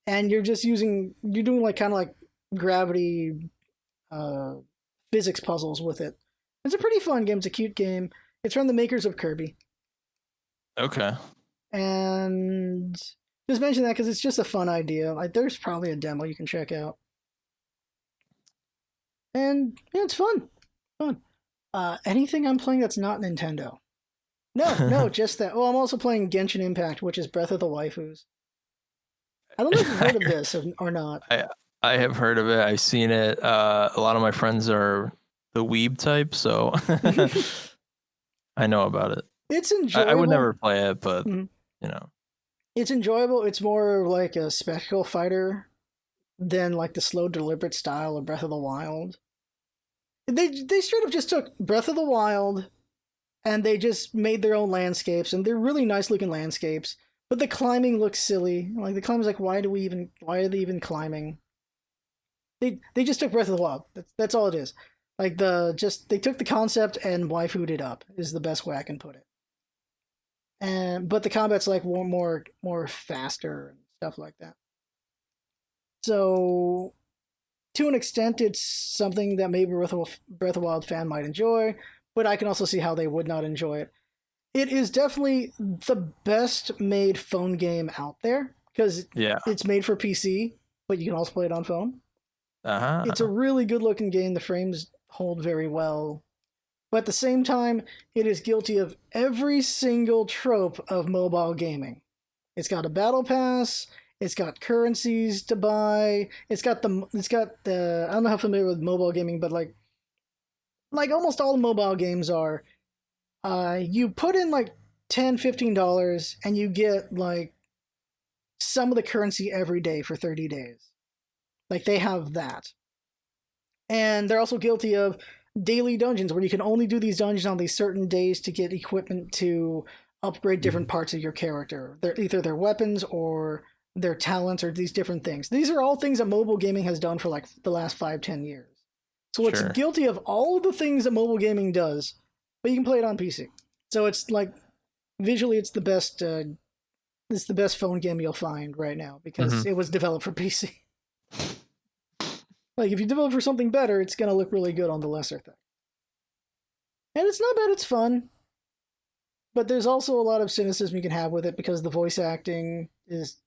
[SPEAKER 1] and you're doing like kind of like gravity uh, physics puzzles with it. It's a pretty fun game. It's a cute game. It's from the makers of Kirby,
[SPEAKER 2] Okay.
[SPEAKER 1] and just mention that because it's just a fun idea. Like, there's probably a demo you can check out, and yeah, it's fun. Fun. Anything I'm playing that's not Nintendo? No, just that. Oh, I'm also playing Genshin Impact, which is Breath of the Waifus. I don't know if you've heard of this or not.
[SPEAKER 2] I have heard of it. I've seen it. A lot of my friends are the weeb type, so I know about it.
[SPEAKER 1] It's enjoyable.
[SPEAKER 2] I would never play it, but
[SPEAKER 1] Mhm.
[SPEAKER 2] you know.
[SPEAKER 1] It's enjoyable. It's more like a spectacle fighter than like the slow, deliberate style of Breath of the Wild. They straight up just took Breath of the Wild and they just made their own landscapes, and they're really nice looking landscapes. But the climbing looks silly. Like, the climbing's like, why are they even climbing? They just took Breath of the Wild. That's all it is. Like, they took the concept and waifu'd it up is the best way I can put it. But the combat's like more faster and stuff like that. So to an extent, it's something that maybe Breath of the Wild fan might enjoy, but I can also see how they would not enjoy it. It is definitely the best made phone game out there because it's made for PC, but you can also play it on phone.
[SPEAKER 2] Uh-huh.
[SPEAKER 1] It's a really good looking game. The frames hold very well. But at the same time, it is guilty of every single trope of mobile gaming. It's got a battle pass. It's got currencies to buy. It's got the I don't know how familiar with mobile gaming, but like almost all mobile games are. You put in like $10-15 and you get like some of the currency every day for 30 days. Like, they have that. And they're also guilty of daily dungeons where you can only do these dungeons on these certain days to get equipment to upgrade different parts of your character. They're either their weapons or their talents or these different things. These are all things that mobile gaming has done for like the last 5-10 years. So it's guilty of all of the things that mobile gaming does, but you can play it on PC. So it's like, visually, it's the best. It's the best phone game you'll find right now because it was developed for PC. Like, if you develop for something better, it's gonna look really good on the lesser thing. And it's not bad. It's fun, but there's also a lot of cynicism you can have with it because the voice acting is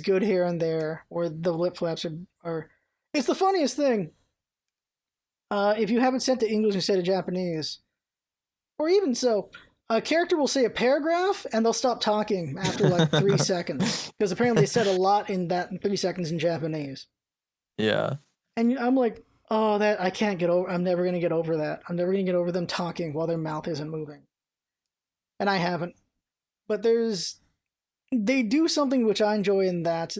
[SPEAKER 1] good here and there, or the lip flaps are. It's the funniest thing. If you have it set to English instead of Japanese, or even so, a character will say a paragraph and they'll stop talking after like 3 seconds because apparently they said a lot in 3 seconds in Japanese.
[SPEAKER 2] Yeah.
[SPEAKER 1] And I'm like, oh, that I can't get over. I'm never gonna get over that. I'm never gonna get over them talking while their mouth isn't moving. And I haven't. But they do something which I enjoy in that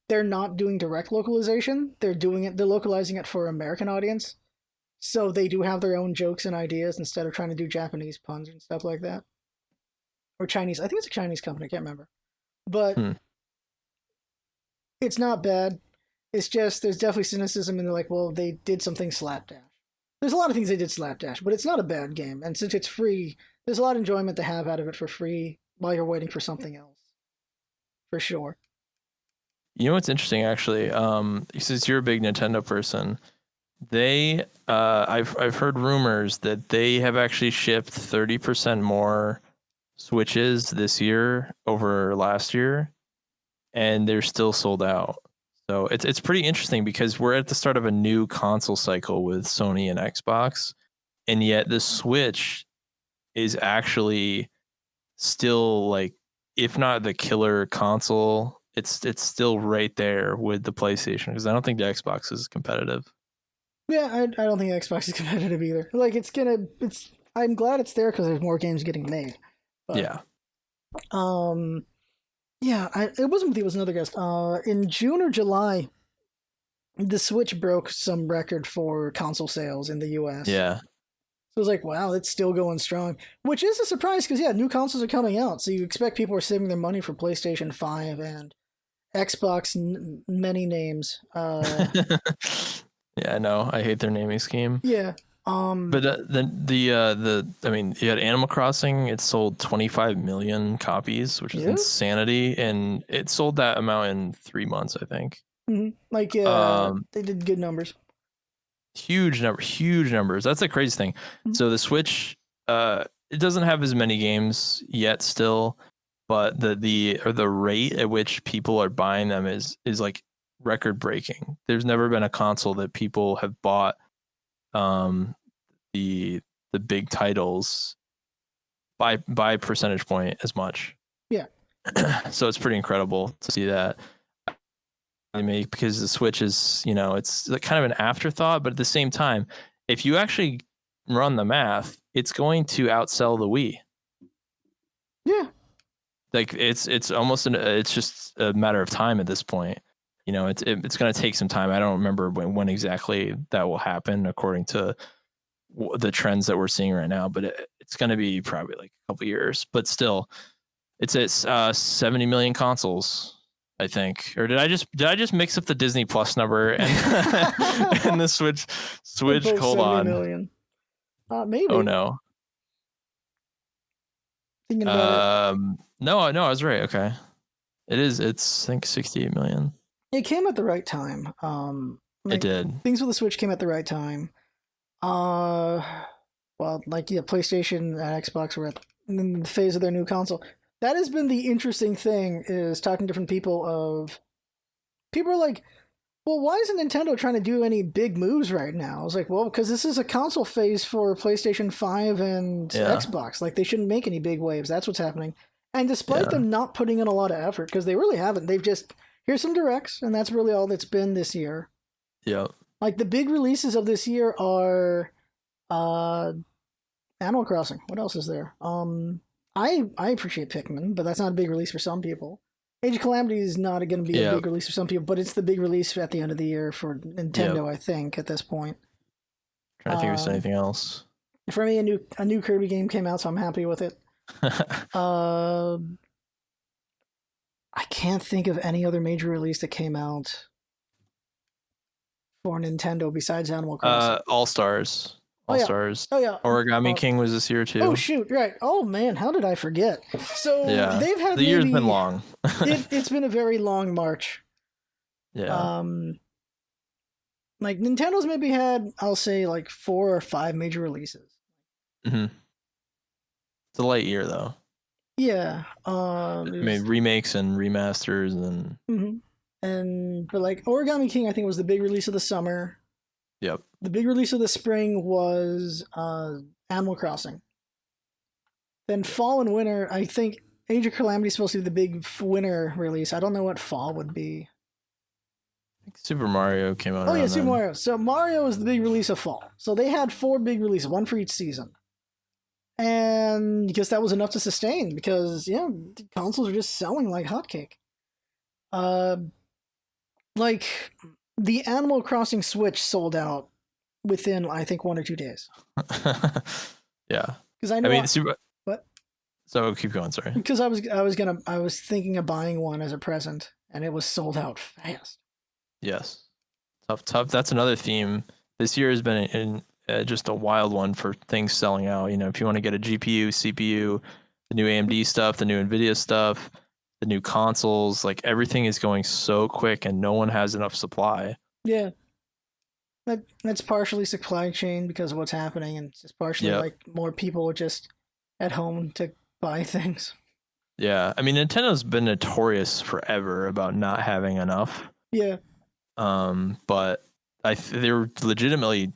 [SPEAKER 1] they're not doing direct localization. They're localizing it for American audience. So they do have their own jokes and ideas instead of trying to do Japanese puns and stuff like that. Or Chinese. I think it's a Chinese company. I can't remember. But it's not bad. It's just, there's definitely cynicism, and they're like, well, they did something slapdash. There's a lot of things they did slapdash, but it's not a bad game. And since it's free, there's a lot of enjoyment to have out of it for free while you're waiting for something else. For sure.
[SPEAKER 2] You know what's interesting, actually? Since you're a big Nintendo person, I've heard rumors that they have actually shipped 30% more Switches this year over last year, and they're still sold out. So it's pretty interesting because we're at the start of a new console cycle with Sony and Xbox, and yet the Switch is actually still, like, if not the killer console it's still right there with the PlayStation, because I don't think the Xbox is competitive.
[SPEAKER 1] Yeah, I don't think Xbox is competitive either. Like I'm glad it's there because there's more games getting made. But,
[SPEAKER 2] Yeah.
[SPEAKER 1] Yeah, it wasn't with you. It was another guest. In June or July, the Switch broke some record for console sales in the U.S.
[SPEAKER 2] Yeah.
[SPEAKER 1] So it was like, wow, it's still going strong, which is a surprise because yeah, new consoles are coming out, so you expect people are saving their money for PlayStation 5 and Xbox. Many names.
[SPEAKER 2] Yeah, I know. I hate their naming scheme.
[SPEAKER 1] Yeah.
[SPEAKER 2] But I mean, you had Animal Crossing. It sold 25 million copies, which is
[SPEAKER 1] Yeah.
[SPEAKER 2] insanity, and it sold that amount in 3 months, I think.
[SPEAKER 1] Like they did good numbers.
[SPEAKER 2] Huge numbers. That's the crazy thing. So the Switch, it doesn't have as many games yet still, but the rate at which people are buying them is like record breaking. There's never been a console that people have bought the big titles by percentage point as much.
[SPEAKER 1] Yeah.
[SPEAKER 2] So it's pretty incredible to see that. I mean, because the Switch is, it's kind of an afterthought, but at the same time, if you actually run the math, it's going to outsell the Wii.
[SPEAKER 1] Yeah.
[SPEAKER 2] Like it's almost it's just a matter of time at this point. It's going to take some time. I don't remember when exactly that will happen according to the trends that we're seeing right now, but it's going to be probably like a couple years. But still, it's at 70 million consoles, I think. Or did I just mix up the Disney Plus number and and the Switch? Hold on.
[SPEAKER 1] Million. Maybe.
[SPEAKER 2] Oh no.
[SPEAKER 1] Thinking about
[SPEAKER 2] it. No, I was right. Okay. It is. It's I think 68 million.
[SPEAKER 1] It came at the right time.
[SPEAKER 2] It did.
[SPEAKER 1] Things with the Switch came at the right time. Well, like yeah, PlayStation and Xbox were in the phase of their new console. That has been the interesting thing, is talking to different people are like, well, why isn't Nintendo trying to do any big moves right now? I was like, well, because this is a console phase for PlayStation 5 and Xbox. Like, they shouldn't make any big waves. That's what's happening. And despite them not putting in a lot of effort, because they really haven't, they've just, here's some directs, and that's really all that's been this year.
[SPEAKER 2] Yeah.
[SPEAKER 1] Like, the big releases of this year are Animal Crossing. What else is there? I appreciate Pikmin, but that's not a big release for some people. Age of Calamity is not going to be a big release for some people, but it's the big release at the end of the year for Nintendo, I think, at this point.
[SPEAKER 2] Trying to think if there's anything else.
[SPEAKER 1] For me, a new Kirby game came out, so I'm happy with it. I can't think of any other major release that came out for Nintendo besides Animal Crossing.
[SPEAKER 2] All Stars. All-Stars.
[SPEAKER 1] Oh yeah.
[SPEAKER 2] Origami King was this year too.
[SPEAKER 1] Oh shoot, right. Oh man, how did I forget? So they've had
[SPEAKER 2] the year's been long.
[SPEAKER 1] It's been a very long March.
[SPEAKER 2] Yeah.
[SPEAKER 1] Like Nintendo's maybe had, I'll say, like 4 or 5 major releases.
[SPEAKER 2] Mm-hmm. It's a light year though.
[SPEAKER 1] Yeah.
[SPEAKER 2] I mean, remakes and remasters and.
[SPEAKER 1] Mm-hmm. But like Origami King, I think was the big release of the summer.
[SPEAKER 2] Yep.
[SPEAKER 1] The big release of the spring was Animal Crossing. Then fall and winter, I think Age of Calamity is supposed to be the big winter release. I don't know what fall would be.
[SPEAKER 2] I think Super Mario came out.
[SPEAKER 1] Oh yeah, Super Mario. So Mario is the big release of fall. So they had 4 big releases, 1 for each season. And because that was enough to sustain, because consoles are just selling like hotcake. Like the Animal Crossing Switch sold out within, I think, 1 or 2 days.
[SPEAKER 2] Yeah.
[SPEAKER 1] Because I know. What?
[SPEAKER 2] So keep going. Sorry.
[SPEAKER 1] Because I was thinking of buying one as a present, and it was sold out fast.
[SPEAKER 2] Yes. Tough. That's another theme. This year has been just a wild one for things selling out. If you want to get a GPU, CPU, the new AMD stuff, the new NVIDIA stuff, the new consoles, like everything is going so quick and no one has enough supply.
[SPEAKER 1] Yeah. That's partially supply chain because of what's happening, and it's just partially like more people are just at home to buy things.
[SPEAKER 2] Yeah. I mean, Nintendo's been notorious forever about not having enough.
[SPEAKER 1] Yeah.
[SPEAKER 2] But they're legitimately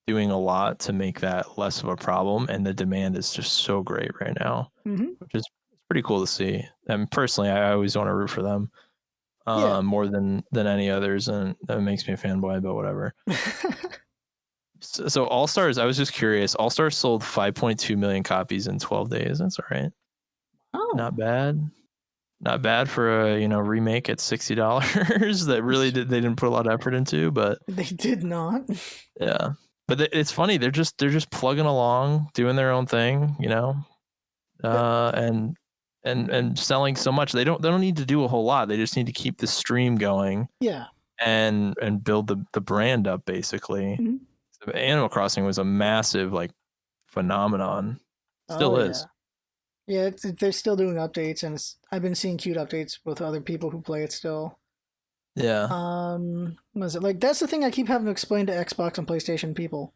[SPEAKER 2] doing a lot to make that less of a problem, and the demand is just so great right now, which is pretty cool to see. And personally, I always want to root for them.
[SPEAKER 1] Yeah.
[SPEAKER 2] more than any others, and that makes me a fanboy, but whatever. So All Stars, I was just curious. All Stars sold 5.2 million copies in 12 days. That's all right.
[SPEAKER 1] Oh,
[SPEAKER 2] Not bad. Not bad for a remake at $60 that really they didn't put a lot of effort into, but
[SPEAKER 1] they did not.
[SPEAKER 2] yeah. But it's funny, they're just plugging along, doing their own thing, and selling so much. They don't need to do a whole lot. They just need to keep the stream going
[SPEAKER 1] Yeah.
[SPEAKER 2] and build the brand up, basically.
[SPEAKER 1] Mhm.
[SPEAKER 2] So Animal Crossing was a massive phenomenon.
[SPEAKER 1] Oh
[SPEAKER 2] Still
[SPEAKER 1] yeah.
[SPEAKER 2] is.
[SPEAKER 1] Yeah, they're still doing updates, and I've been seeing cute updates with other people who play it still.
[SPEAKER 2] Yeah.
[SPEAKER 1] What is it like? That's the thing I keep having to explain to Xbox and PlayStation people,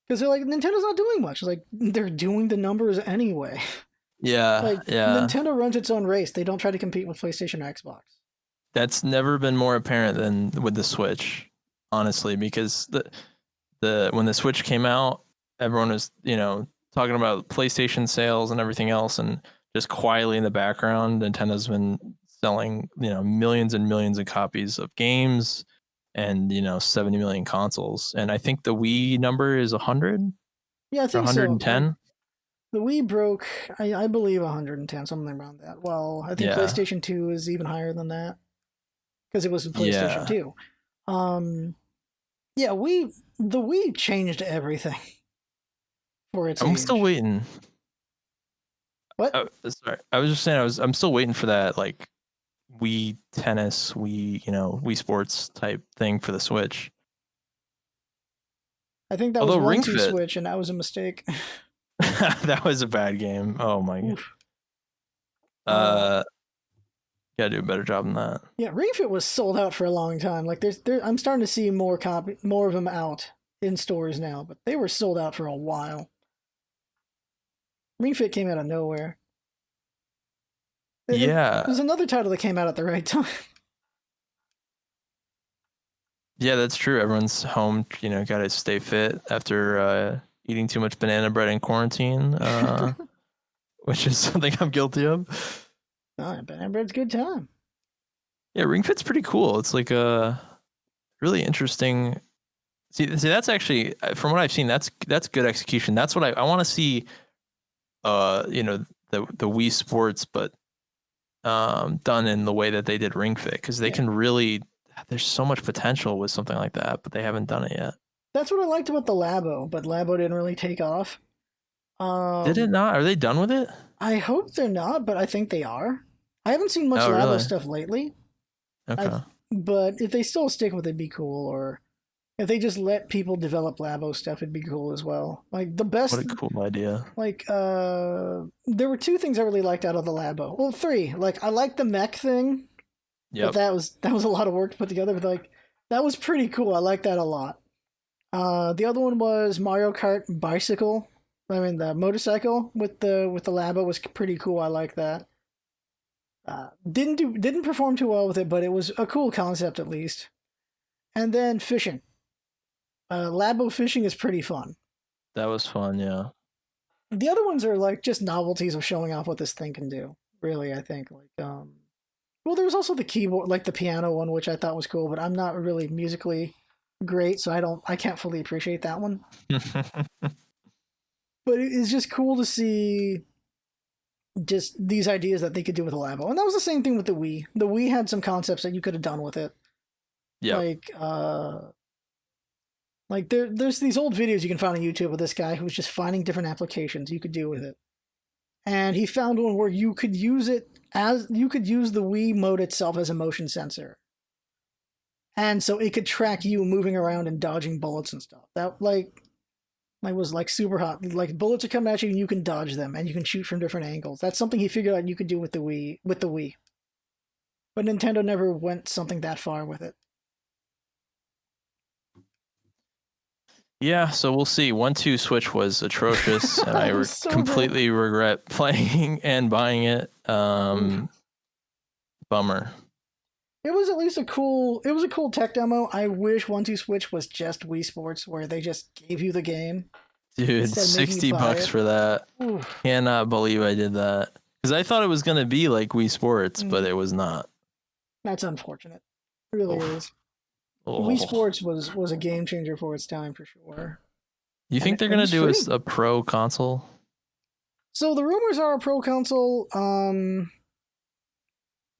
[SPEAKER 1] because they're like, Nintendo's not doing much. Like, they're doing the numbers anyway.
[SPEAKER 2] Yeah.
[SPEAKER 1] Like,
[SPEAKER 2] Yeah.
[SPEAKER 1] Nintendo runs its own race. They don't try to compete with PlayStation or Xbox.
[SPEAKER 2] That's never been more apparent than with the Switch, honestly, because when the Switch came out, everyone was, talking about PlayStation sales and everything else, and just quietly in the background, Nintendo's been selling, millions and millions of copies of games and, 70 million consoles. And I think the Wii number is 100
[SPEAKER 1] Yeah, I
[SPEAKER 2] or
[SPEAKER 1] think so.
[SPEAKER 2] 110.
[SPEAKER 1] The Wii broke, I believe, 110, something around that. Well, I think
[SPEAKER 2] Yeah.
[SPEAKER 1] PlayStation 2 is even higher than that, because it was the PlayStation
[SPEAKER 2] Yeah.
[SPEAKER 1] 2. Yeah, the Wii changed everything for its
[SPEAKER 2] I'm
[SPEAKER 1] age.
[SPEAKER 2] still waiting.
[SPEAKER 1] What?
[SPEAKER 2] Oh, sorry. I was just saying I'm still waiting for that Wii tennis, Wii Sports type thing for the Switch.
[SPEAKER 1] I think that
[SPEAKER 2] Although
[SPEAKER 1] was
[SPEAKER 2] Ring
[SPEAKER 1] 1-2
[SPEAKER 2] Fit,
[SPEAKER 1] Switch, and that was a mistake.
[SPEAKER 2] that was a bad game. Oh my god.
[SPEAKER 1] Oof.
[SPEAKER 2] Gotta do a better job than that.
[SPEAKER 1] Yeah, Ring Fit was sold out for a long time. Like, I'm starting to see more of them out in stores now, but they were sold out for a while. Ring Fit came out of nowhere.
[SPEAKER 2] Yeah.
[SPEAKER 1] There's another title that came out at the right time.
[SPEAKER 2] Yeah, that's true. Everyone's home, gotta stay fit after eating too much banana bread in quarantine, which is something I'm guilty of.
[SPEAKER 1] Oh, Banana Bread's a good time.
[SPEAKER 2] Yeah, Ring Fit's pretty cool. It's like a really interesting. See, that's actually, from what I've seen, that's good execution. That's what I want to see. The Wii Sports, but done in the way that they did Ring Fit, because they can really. There's so much potential with something like that, but they haven't done it yet.
[SPEAKER 1] That's what I liked about the Labo, but Labo didn't really take off.
[SPEAKER 2] Did it not? Are they done with it?
[SPEAKER 1] I hope they're not, but I think they are. I haven't seen much Labo
[SPEAKER 2] really?
[SPEAKER 1] stuff lately.
[SPEAKER 2] Okay.
[SPEAKER 1] But if they still stick with it, it'd be cool. Or if they just let people develop Labo stuff, it'd be cool as well. Like, the best.
[SPEAKER 2] What a cool idea.
[SPEAKER 1] Like, there were 2 things I really liked out of the Labo. Well, 3. Like, I liked the mech thing.
[SPEAKER 2] Yep.
[SPEAKER 1] But that was a lot of work to put together. But like, that was pretty cool. I like that a lot. The other one was Mario Kart bicycle. I mean, the motorcycle with the Labo was pretty cool. I like that. Didn't perform too well with it, but it was a cool concept at least. And then fishing. Labo fishing is pretty fun.
[SPEAKER 2] That was fun, yeah.
[SPEAKER 1] The other ones are like just novelties of showing off what this thing can do. Really, I think well, there was also the keyboard, like the piano one, which I thought was cool, but I'm not really musically great, so I can't fully appreciate that one. But it's just cool to see just these ideas that they could do with a Labo. And that was the same thing with the Wii. The Wii had some concepts that you could have done with it.
[SPEAKER 2] Yeah.
[SPEAKER 1] Like there's these old videos you can find on YouTube of this guy who's just finding different applications you could do with it. And he found one where you could use the Wii mode itself as a motion sensor. And so it could track you moving around and dodging bullets and stuff. That was like super hot. Like, bullets are coming at you and you can dodge them and you can shoot from different angles. That's something he figured out you could do with the Wii. But Nintendo never went something that far with it.
[SPEAKER 2] Yeah, so we'll see. 1-2 Switch was atrocious, and I completely regret playing and buying it. Bummer.
[SPEAKER 1] It was at least a cool tech demo. I wish 1-2 Switch was just Wii Sports, where they just gave you the game.
[SPEAKER 2] Dude, $60 for that. Oof. Cannot believe I did that. Because I thought it was going to be like Wii Sports, but it was not.
[SPEAKER 1] That's unfortunate. It really
[SPEAKER 2] Oh,
[SPEAKER 1] is. Wii
[SPEAKER 2] oh.
[SPEAKER 1] Sports was a game changer for its time for sure.
[SPEAKER 2] You think they're
[SPEAKER 1] It
[SPEAKER 2] gonna
[SPEAKER 1] was
[SPEAKER 2] do
[SPEAKER 1] free.
[SPEAKER 2] a pro console?
[SPEAKER 1] So the rumors are a pro console.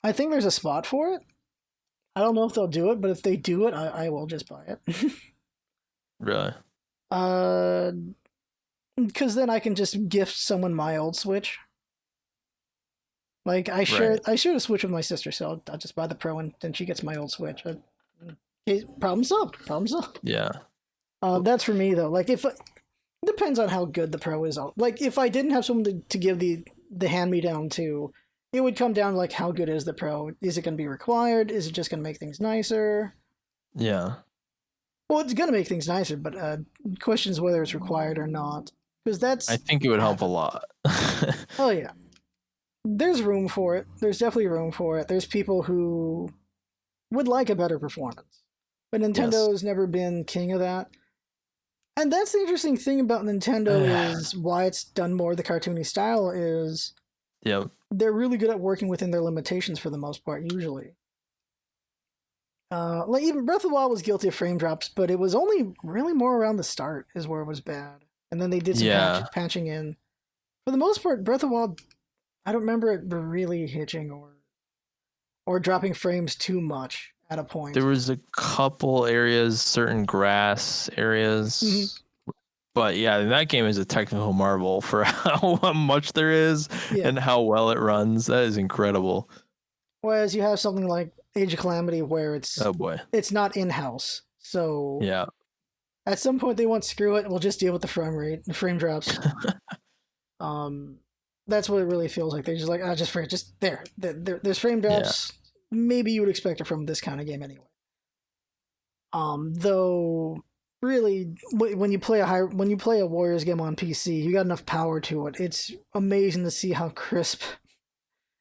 [SPEAKER 1] I think there's a spot for it. I don't know if they'll do it, but if they do it, I will just buy it.
[SPEAKER 2] Really?
[SPEAKER 1] uh, because then I can just gift someone my old Switch. Like
[SPEAKER 2] Right.
[SPEAKER 1] I share the Switch with my sister, so I'll just buy the Pro and then she gets my old Switch. Okay, problem solved. Problem solved.
[SPEAKER 2] Yeah.
[SPEAKER 1] That's for me though. Like if it depends on how good the Pro is. Like if I didn't have someone to give the hand me down to, it would come down to like how good is the Pro? Is it going to be required? Is it just going to make things nicer?
[SPEAKER 2] Yeah.
[SPEAKER 1] Well, it's going to make things nicer, but question is whether it's required or not. Because
[SPEAKER 2] I think it would help a lot.
[SPEAKER 1] Oh yeah, there's room for it. There's definitely room for it. There's people who would like a better performance, but Nintendo has never been king of that. And that's the interesting thing about Nintendo is why it's done more of the cartoony style is
[SPEAKER 2] Yep.
[SPEAKER 1] they're really good at working within their limitations for the most part, usually. Like even Breath of the Wild was guilty of frame drops, but it was only really more around the start is where it was bad. And then they did some patching in. For the most part, Breath of the Wild, I don't remember it really hitching or dropping frames too much at a point.
[SPEAKER 2] There was a couple areas, certain grass areas. Mm-hmm. But yeah, that game is a technical marvel for how much there is and how well it runs. That is incredible.
[SPEAKER 1] Whereas you have something like Age of Calamity where it's it's not in-house. So
[SPEAKER 2] yeah,
[SPEAKER 1] at some point they want screw it, we'll just deal with the frame drops. That's what it really feels like. They're just like, there's frame drops. Yeah. Maybe you would expect it from this kind of game anyway. Though really when you play a Warriors game on PC, you got enough power to it. It's amazing to see how crisp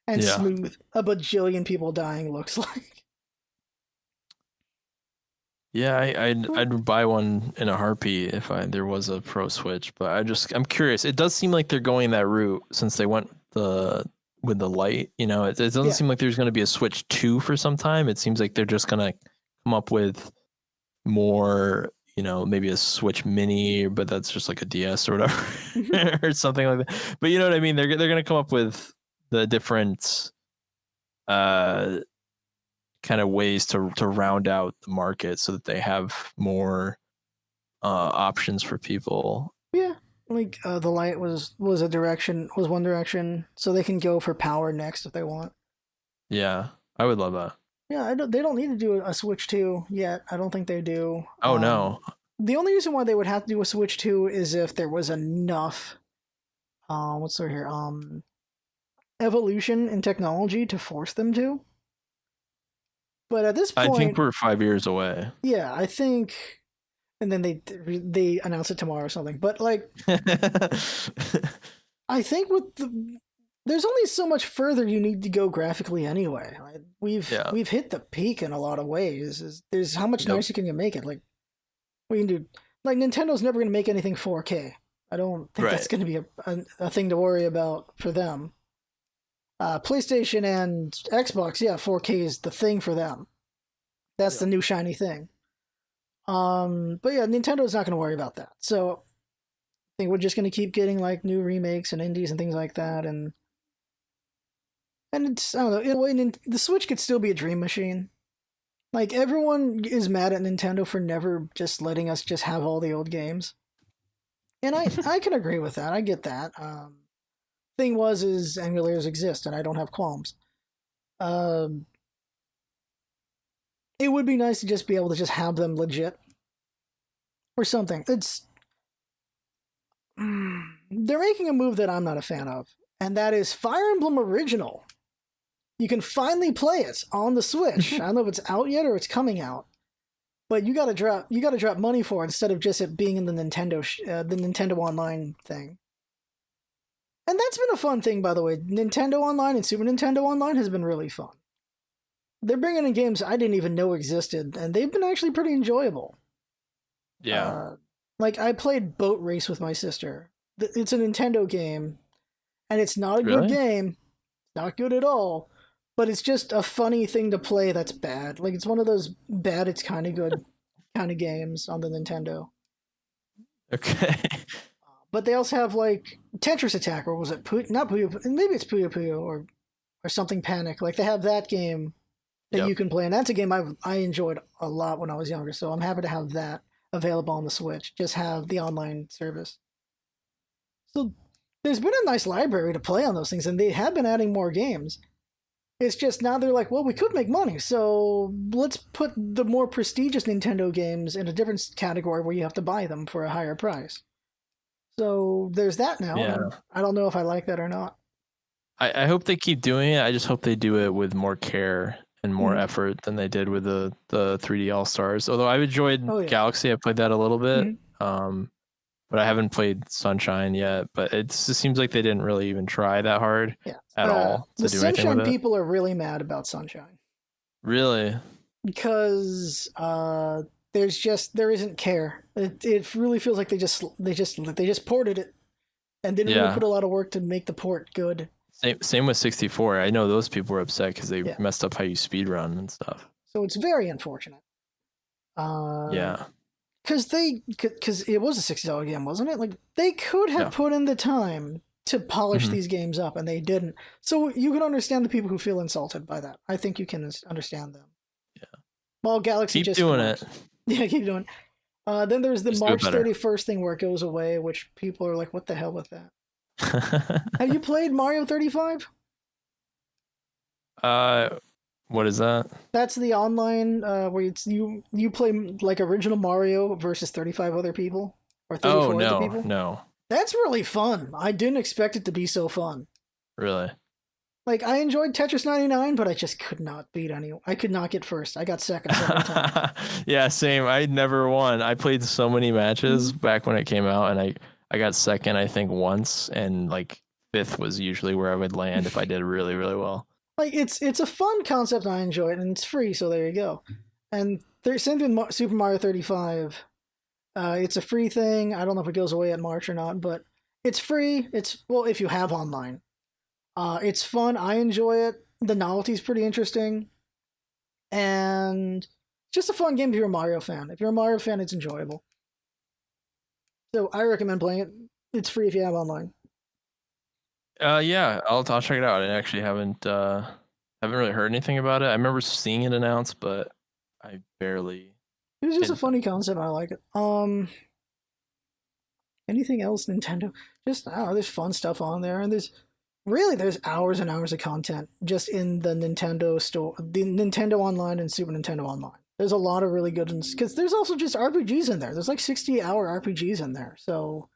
[SPEAKER 1] and smooth a bajillion people dying looks like.
[SPEAKER 2] Yeah, I'd buy one in a heartbeat if there was a Pro Switch, but I'm curious. It does seem like they're going that route since they went with the Lite. You know, it doesn't seem like there's going to be a Switch 2 for some time. It seems like they're just going to come up with more, you know, maybe a Switch Mini, but that's just like a DS or whatever or something like that. But you know what I mean? They're going to come up with the different kind of ways to round out the market so that they have more options for people.
[SPEAKER 1] Yeah, like the Lite was one direction, so they can go for power next if they want.
[SPEAKER 2] Yeah, I would love that.
[SPEAKER 1] Yeah, they don't need to do a Switch 2 yet. I don't think they do.
[SPEAKER 2] Oh no.
[SPEAKER 1] The only reason why they would have to do a Switch 2 is if there was enough what's there here? Evolution in technology to force them to. But at this point,
[SPEAKER 2] I think we're 5 years away.
[SPEAKER 1] Yeah, I think, and then they announce it tomorrow or something. But like, I think there's only so much further you need to go graphically anyway. We've hit the peak in a lot of ways. There's how much nicer can you make it? Like we can do. Like Nintendo's never going to make anything 4K. I don't think that's going to be a thing to worry about for them. PlayStation and Xbox, 4K is the thing for them. That's the new shiny thing. But yeah, Nintendo's not going to worry about that. So I think we're just going to keep getting like new remakes and indies and things like that, and it's, I don't know, in a way, the Switch could still be a dream machine. Like everyone is mad at Nintendo for never just letting us just have all the old games, and I can agree with that. I get that. Thing is emulators exist, and I don't have qualms. It would be nice to just be able to just have them legit or something. They're making a move that I'm not a fan of, and that is Fire Emblem Original. You can finally play it on the Switch. I don't know if it's out yet or it's coming out, but you gotta drop money for it instead of just it being in the Nintendo Online thing. And that's been a fun thing, by the way. Nintendo Online and Super Nintendo Online has been really fun. They're bringing in games I didn't even know existed, and they've been actually pretty enjoyable.
[SPEAKER 2] Yeah.
[SPEAKER 1] Like, I played Boat Race with my sister. It's a Nintendo game, and it's not a good game. Not good at all. but it's just a funny thing to play that's bad. Like it's one of those bad, it's kind of good kind of games on the Nintendo.
[SPEAKER 2] Okay.
[SPEAKER 1] But they also have like Tetris Attack, or was it not Puyo? Maybe it's Puyo Puyo or something Panic. Like they have that game that you can play, and that's a game I enjoyed a lot when I was younger. So I'm happy to have that available on the Switch. Just have the online service. So there's been a nice library to play on those things, and they have been adding more games. It's just now they're like, well, we could make money, so let's put the more prestigious Nintendo games in a different category where you have to buy them for a higher price. So there's that now.
[SPEAKER 2] Yeah.
[SPEAKER 1] I don't know if I like that or not.
[SPEAKER 2] I hope they keep doing it. I just hope they do it with more care and more effort than they did with the 3D All Stars. Although I've enjoyed Galaxy, I played that a little bit, but I haven't played Sunshine yet. But it just seems like they didn't really even try that hard at all to
[SPEAKER 1] the
[SPEAKER 2] do anything
[SPEAKER 1] Sunshine
[SPEAKER 2] with it.
[SPEAKER 1] people are really mad about Sunshine
[SPEAKER 2] Really?
[SPEAKER 1] because there isn't care. It really feels like they just ported it and didn't really put a lot of work to make the port good.
[SPEAKER 2] Same with 64. I know those people were upset because they messed up how you speedrun and stuff.
[SPEAKER 1] So it's very unfortunate. Because it was a $60 game, wasn't it? Like they could have put in the time to polish these games up, and they didn't. So you can understand the people who feel insulted by that. I think you can understand them. Yeah. Well, Galaxy
[SPEAKER 2] keep
[SPEAKER 1] just
[SPEAKER 2] doing it.
[SPEAKER 1] Yeah, keep doing it. Then there's the just March 31st thing where it goes away, which people are like, "What the hell with that?" Have you played Mario 35?
[SPEAKER 2] What is that?
[SPEAKER 1] That's the online where you play like original Mario versus 35 other people or 34 other people.
[SPEAKER 2] No.
[SPEAKER 1] That's really fun. I didn't expect it to be so fun.
[SPEAKER 2] Really?
[SPEAKER 1] Like I enjoyed Tetris 99, but I just could not beat anyone. I could not get first. I got second every time.
[SPEAKER 2] Yeah, same. I never won. I played so many matches back when it came out, and I got second, I think, once, and like fifth was usually where I would land if I did really, really well.
[SPEAKER 1] Like it's a fun concept. I enjoy it, and it's free, so there you go. And same thing with Super Mario 35. It's a free thing. I don't know if it goes away at March or not, but it's free. It's if you have online. It's fun. I enjoy it. The novelty's pretty interesting, and just a fun game if you're a Mario fan. If you're a Mario fan, it's enjoyable. So I recommend playing it. It's free if you have online.
[SPEAKER 2] Yeah, I'll check it out. I actually haven't really heard anything about it. I remember seeing it announced, but I barely.
[SPEAKER 1] It was just a funny concept. I like it. Anything else Nintendo? Just there's fun stuff on there, and there's hours and hours of content just in the Nintendo store, the Nintendo Online and Super Nintendo Online. There's a lot of really good ones because there's also just RPGs in there. There's like 60-hour RPGs in there, so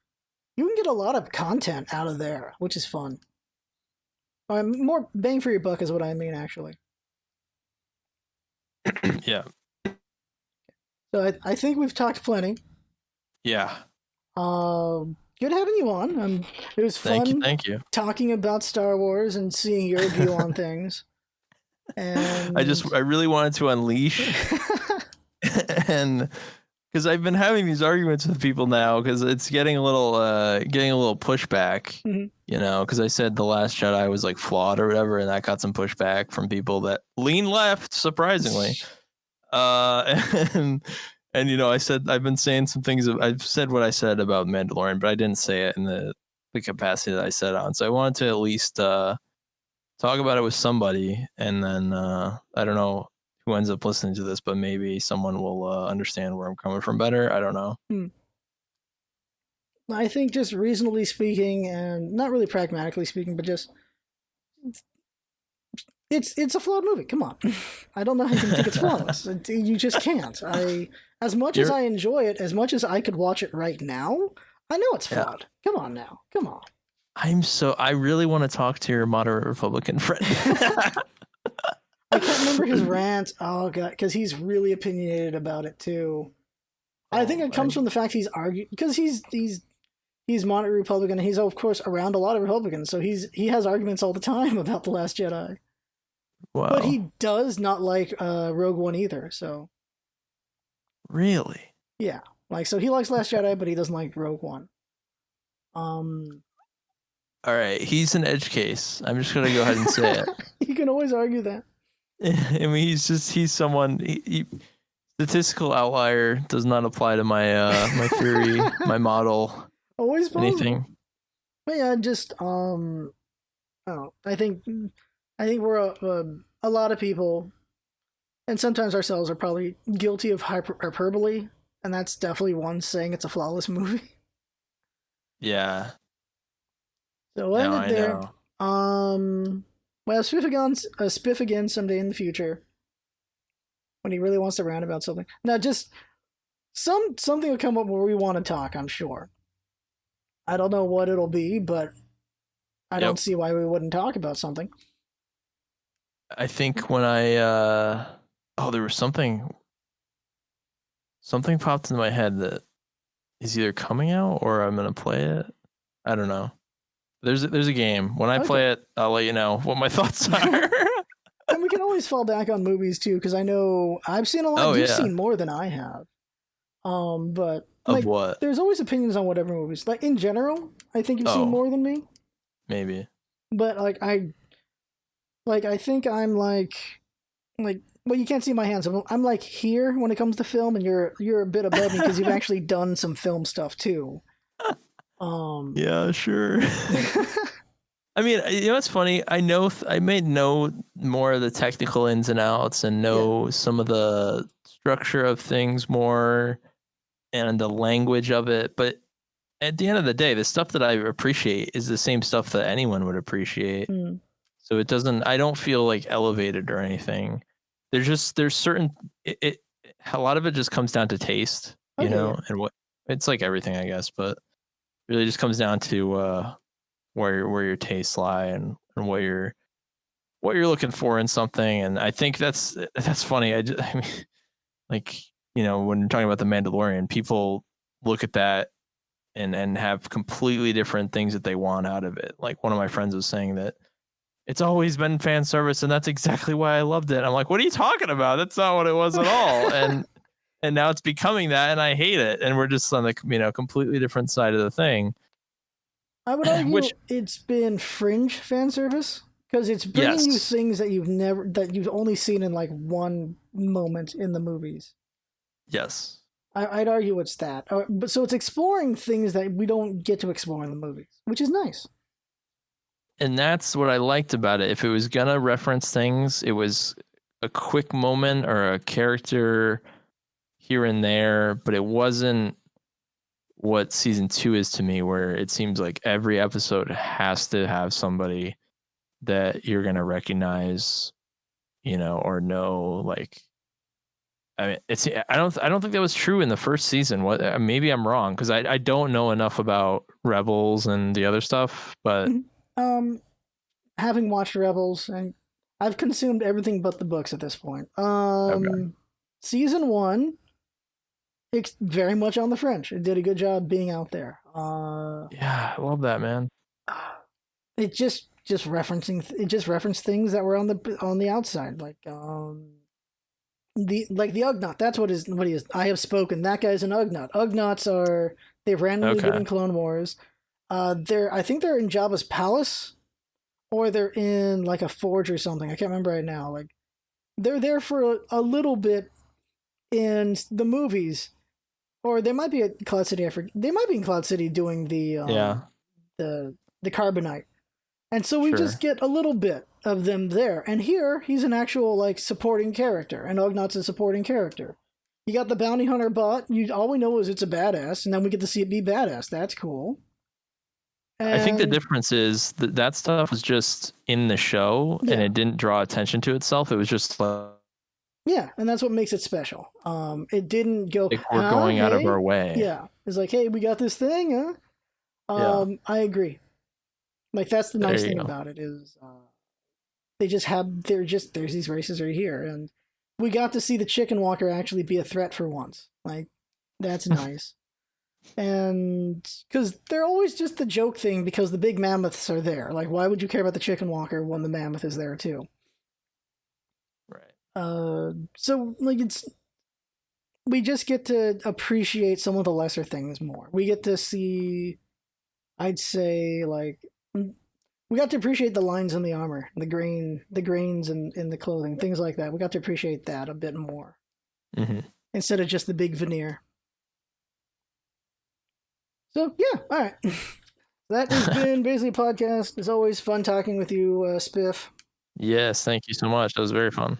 [SPEAKER 1] you can get a lot of content out of there, which is fun. More bang for your buck is what I mean, actually.
[SPEAKER 2] Yeah.
[SPEAKER 1] So I think we've talked plenty.
[SPEAKER 2] Yeah.
[SPEAKER 1] Good having you on. It was fun.
[SPEAKER 2] Thank you.
[SPEAKER 1] Talking about Star Wars and seeing your view on things. And
[SPEAKER 2] I really wanted to unleash, and because I've been having these arguments with people now, because it's getting a little pushback. You know, because I said The Last Jedi was like flawed or whatever, and that got some pushback from people that lean left, surprisingly. And you know, I've been saying some things. I've said what I said about Mandalorian, but I didn't say it in the capacity that I said on. So I wanted to at least talk about it with somebody, and then I don't know who ends up listening to this, but maybe someone will understand where I'm coming from better. I don't know.
[SPEAKER 1] I think just reasonably speaking, and not really pragmatically speaking, but just it's a flawed movie. Come on, I don't know how you can think it's flawless. You just can't. As much as I enjoy it, as much as I could watch it right now, I know it's flawed. Come on now, come on.
[SPEAKER 2] I really want to talk to your moderate Republican friend.
[SPEAKER 1] I can't remember his rant. Oh god, because he's really opinionated about it too. I think it comes from the fact he's arguing because he's moderate Republican, and he's of course around a lot of Republicans, so he has arguments all the time about The Last Jedi. Wow. But he does not like Rogue One either. So
[SPEAKER 2] really,
[SPEAKER 1] yeah, so he likes Last Jedi, but he doesn't like Rogue One.
[SPEAKER 2] All right, he's an edge case. I'm just gonna go ahead and say it.
[SPEAKER 1] You can always argue that.
[SPEAKER 2] I mean, he's someone. Statistical outlier does not apply to my my theory, my model,
[SPEAKER 1] Always possible.
[SPEAKER 2] anything.
[SPEAKER 1] But yeah, just oh, I think we're a lot of people, and sometimes ourselves, are probably guilty of hyperbole, and that's definitely one saying it's a flawless movie.
[SPEAKER 2] Yeah.
[SPEAKER 1] So we'll
[SPEAKER 2] No,
[SPEAKER 1] end it
[SPEAKER 2] I
[SPEAKER 1] there.
[SPEAKER 2] know.
[SPEAKER 1] Well, Spiff again someday in the future when he really wants to rant about something. Now, just something will come up where we want to talk. I'm sure. I don't know what it'll be, but I don't see why we wouldn't talk about something.
[SPEAKER 2] I think when I there was something popped into my head that is either coming out or I'm gonna play it. I don't know. There's a game. When I play it, I'll let you know what my thoughts are.
[SPEAKER 1] And we can always fall back on movies too, because I know I've seen a lot. You've seen more than I have. But
[SPEAKER 2] of what?
[SPEAKER 1] There's always opinions on whatever movies. Like in general, I think you've seen more than me.
[SPEAKER 2] Maybe.
[SPEAKER 1] But I think I'm like well, you can't see my hands. I'm like here when it comes to film, and you're a bit above me because you've actually done some film stuff too.
[SPEAKER 2] Yeah, sure. I mean, you know, it's funny. I know I may know more of the technical ins and outs and know some of the structure of things more and the language of it. But at the end of the day, the stuff that I appreciate is the same stuff that anyone would appreciate.
[SPEAKER 1] Mm.
[SPEAKER 2] So it doesn't, I don't feel like elevated or anything. There's certain, a lot of it just comes down to taste, you know, and what it's like everything, I guess, but it really just comes down to, where your tastes lie and what you're looking for in something. And I think that's funny. I mean, like, you know, when you're talking about the Mandalorian, people look at that and have completely different things that they want out of it. Like one of my friends was saying that it's always been fan service and that's exactly why I loved it. I'm like, what are you talking about? That's not what it was at all. And now it's becoming that and I hate it. And we're just on the, you know, completely different side of the thing.
[SPEAKER 1] I would argue it's been fringe fan service because it's bringing you things that you've only seen in like one moment in the movies.
[SPEAKER 2] Yes.
[SPEAKER 1] I'd argue it's that. But so it's exploring things that we don't get to explore in the movies, which is nice.
[SPEAKER 2] And that's what I liked about it. If it was gonna reference things, it was a quick moment or a character here and there, but it wasn't what season 2 is to me, where it seems like every episode has to have somebody that you're gonna recognize, you know, or know. Like, I mean, I don't think that was true in the first season. What? Maybe I'm wrong because I don't know enough about Rebels and the other stuff, but
[SPEAKER 1] having watched Rebels, and I've consumed everything but the books at this point. Season 1, it's very much on the fringe. It did a good job being out there.
[SPEAKER 2] Yeah, I love that, man.
[SPEAKER 1] It just referenced things that were on the outside, like the Ugnaught. That's what he is. I have spoken. That guy's an Ugnaught. Ugnaughts they randomly get in Clone Wars. I think they're in Jabba's palace, or they're in like a forge or something. I can't remember right now. Like they're there for a little bit in the movies, or they might be at Cloud City. They might be in Cloud City doing the carbonite, and so we just get a little bit of them there. And here he's an actual like supporting character, and Ugnaught's a supporting character. You got the bounty hunter bot. All we know is it's a badass, and then we get to see it be badass. That's cool. And
[SPEAKER 2] I think the difference is that stuff was just in the show and it didn't draw attention to itself. It was just
[SPEAKER 1] yeah, and that's what makes it special. It didn't go
[SPEAKER 2] like we're going out of our way.
[SPEAKER 1] Yeah, it's like, hey, we got this thing, huh? I agree. Like that's the nice thing about it is there's these races right here, and we got to see the chicken walker actually be a threat for once. Like that's nice. And because they're always just the joke thing because the big mammoths are there. Like, why would you care about the chicken walker when the mammoth is there too?
[SPEAKER 2] Right.
[SPEAKER 1] So like we just get to appreciate some of the lesser things more. We get to see, I'd say, like we got to appreciate the lines in the armor, the grains in the clothing, things like that. We got to appreciate that a bit more instead of just the big veneer. So yeah, all right. That has been basically a podcast. It's always fun talking with you, Spiff.
[SPEAKER 2] Yes, thank you so much. That was very fun.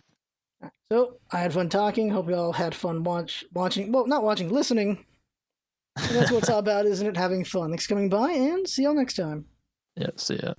[SPEAKER 1] So I had fun talking. Hope you all had fun watching. Well, not watching, listening. And that's what it's all about, isn't it? Having fun. Thanks for coming by, and see y'all next time.
[SPEAKER 2] Yeah, see ya.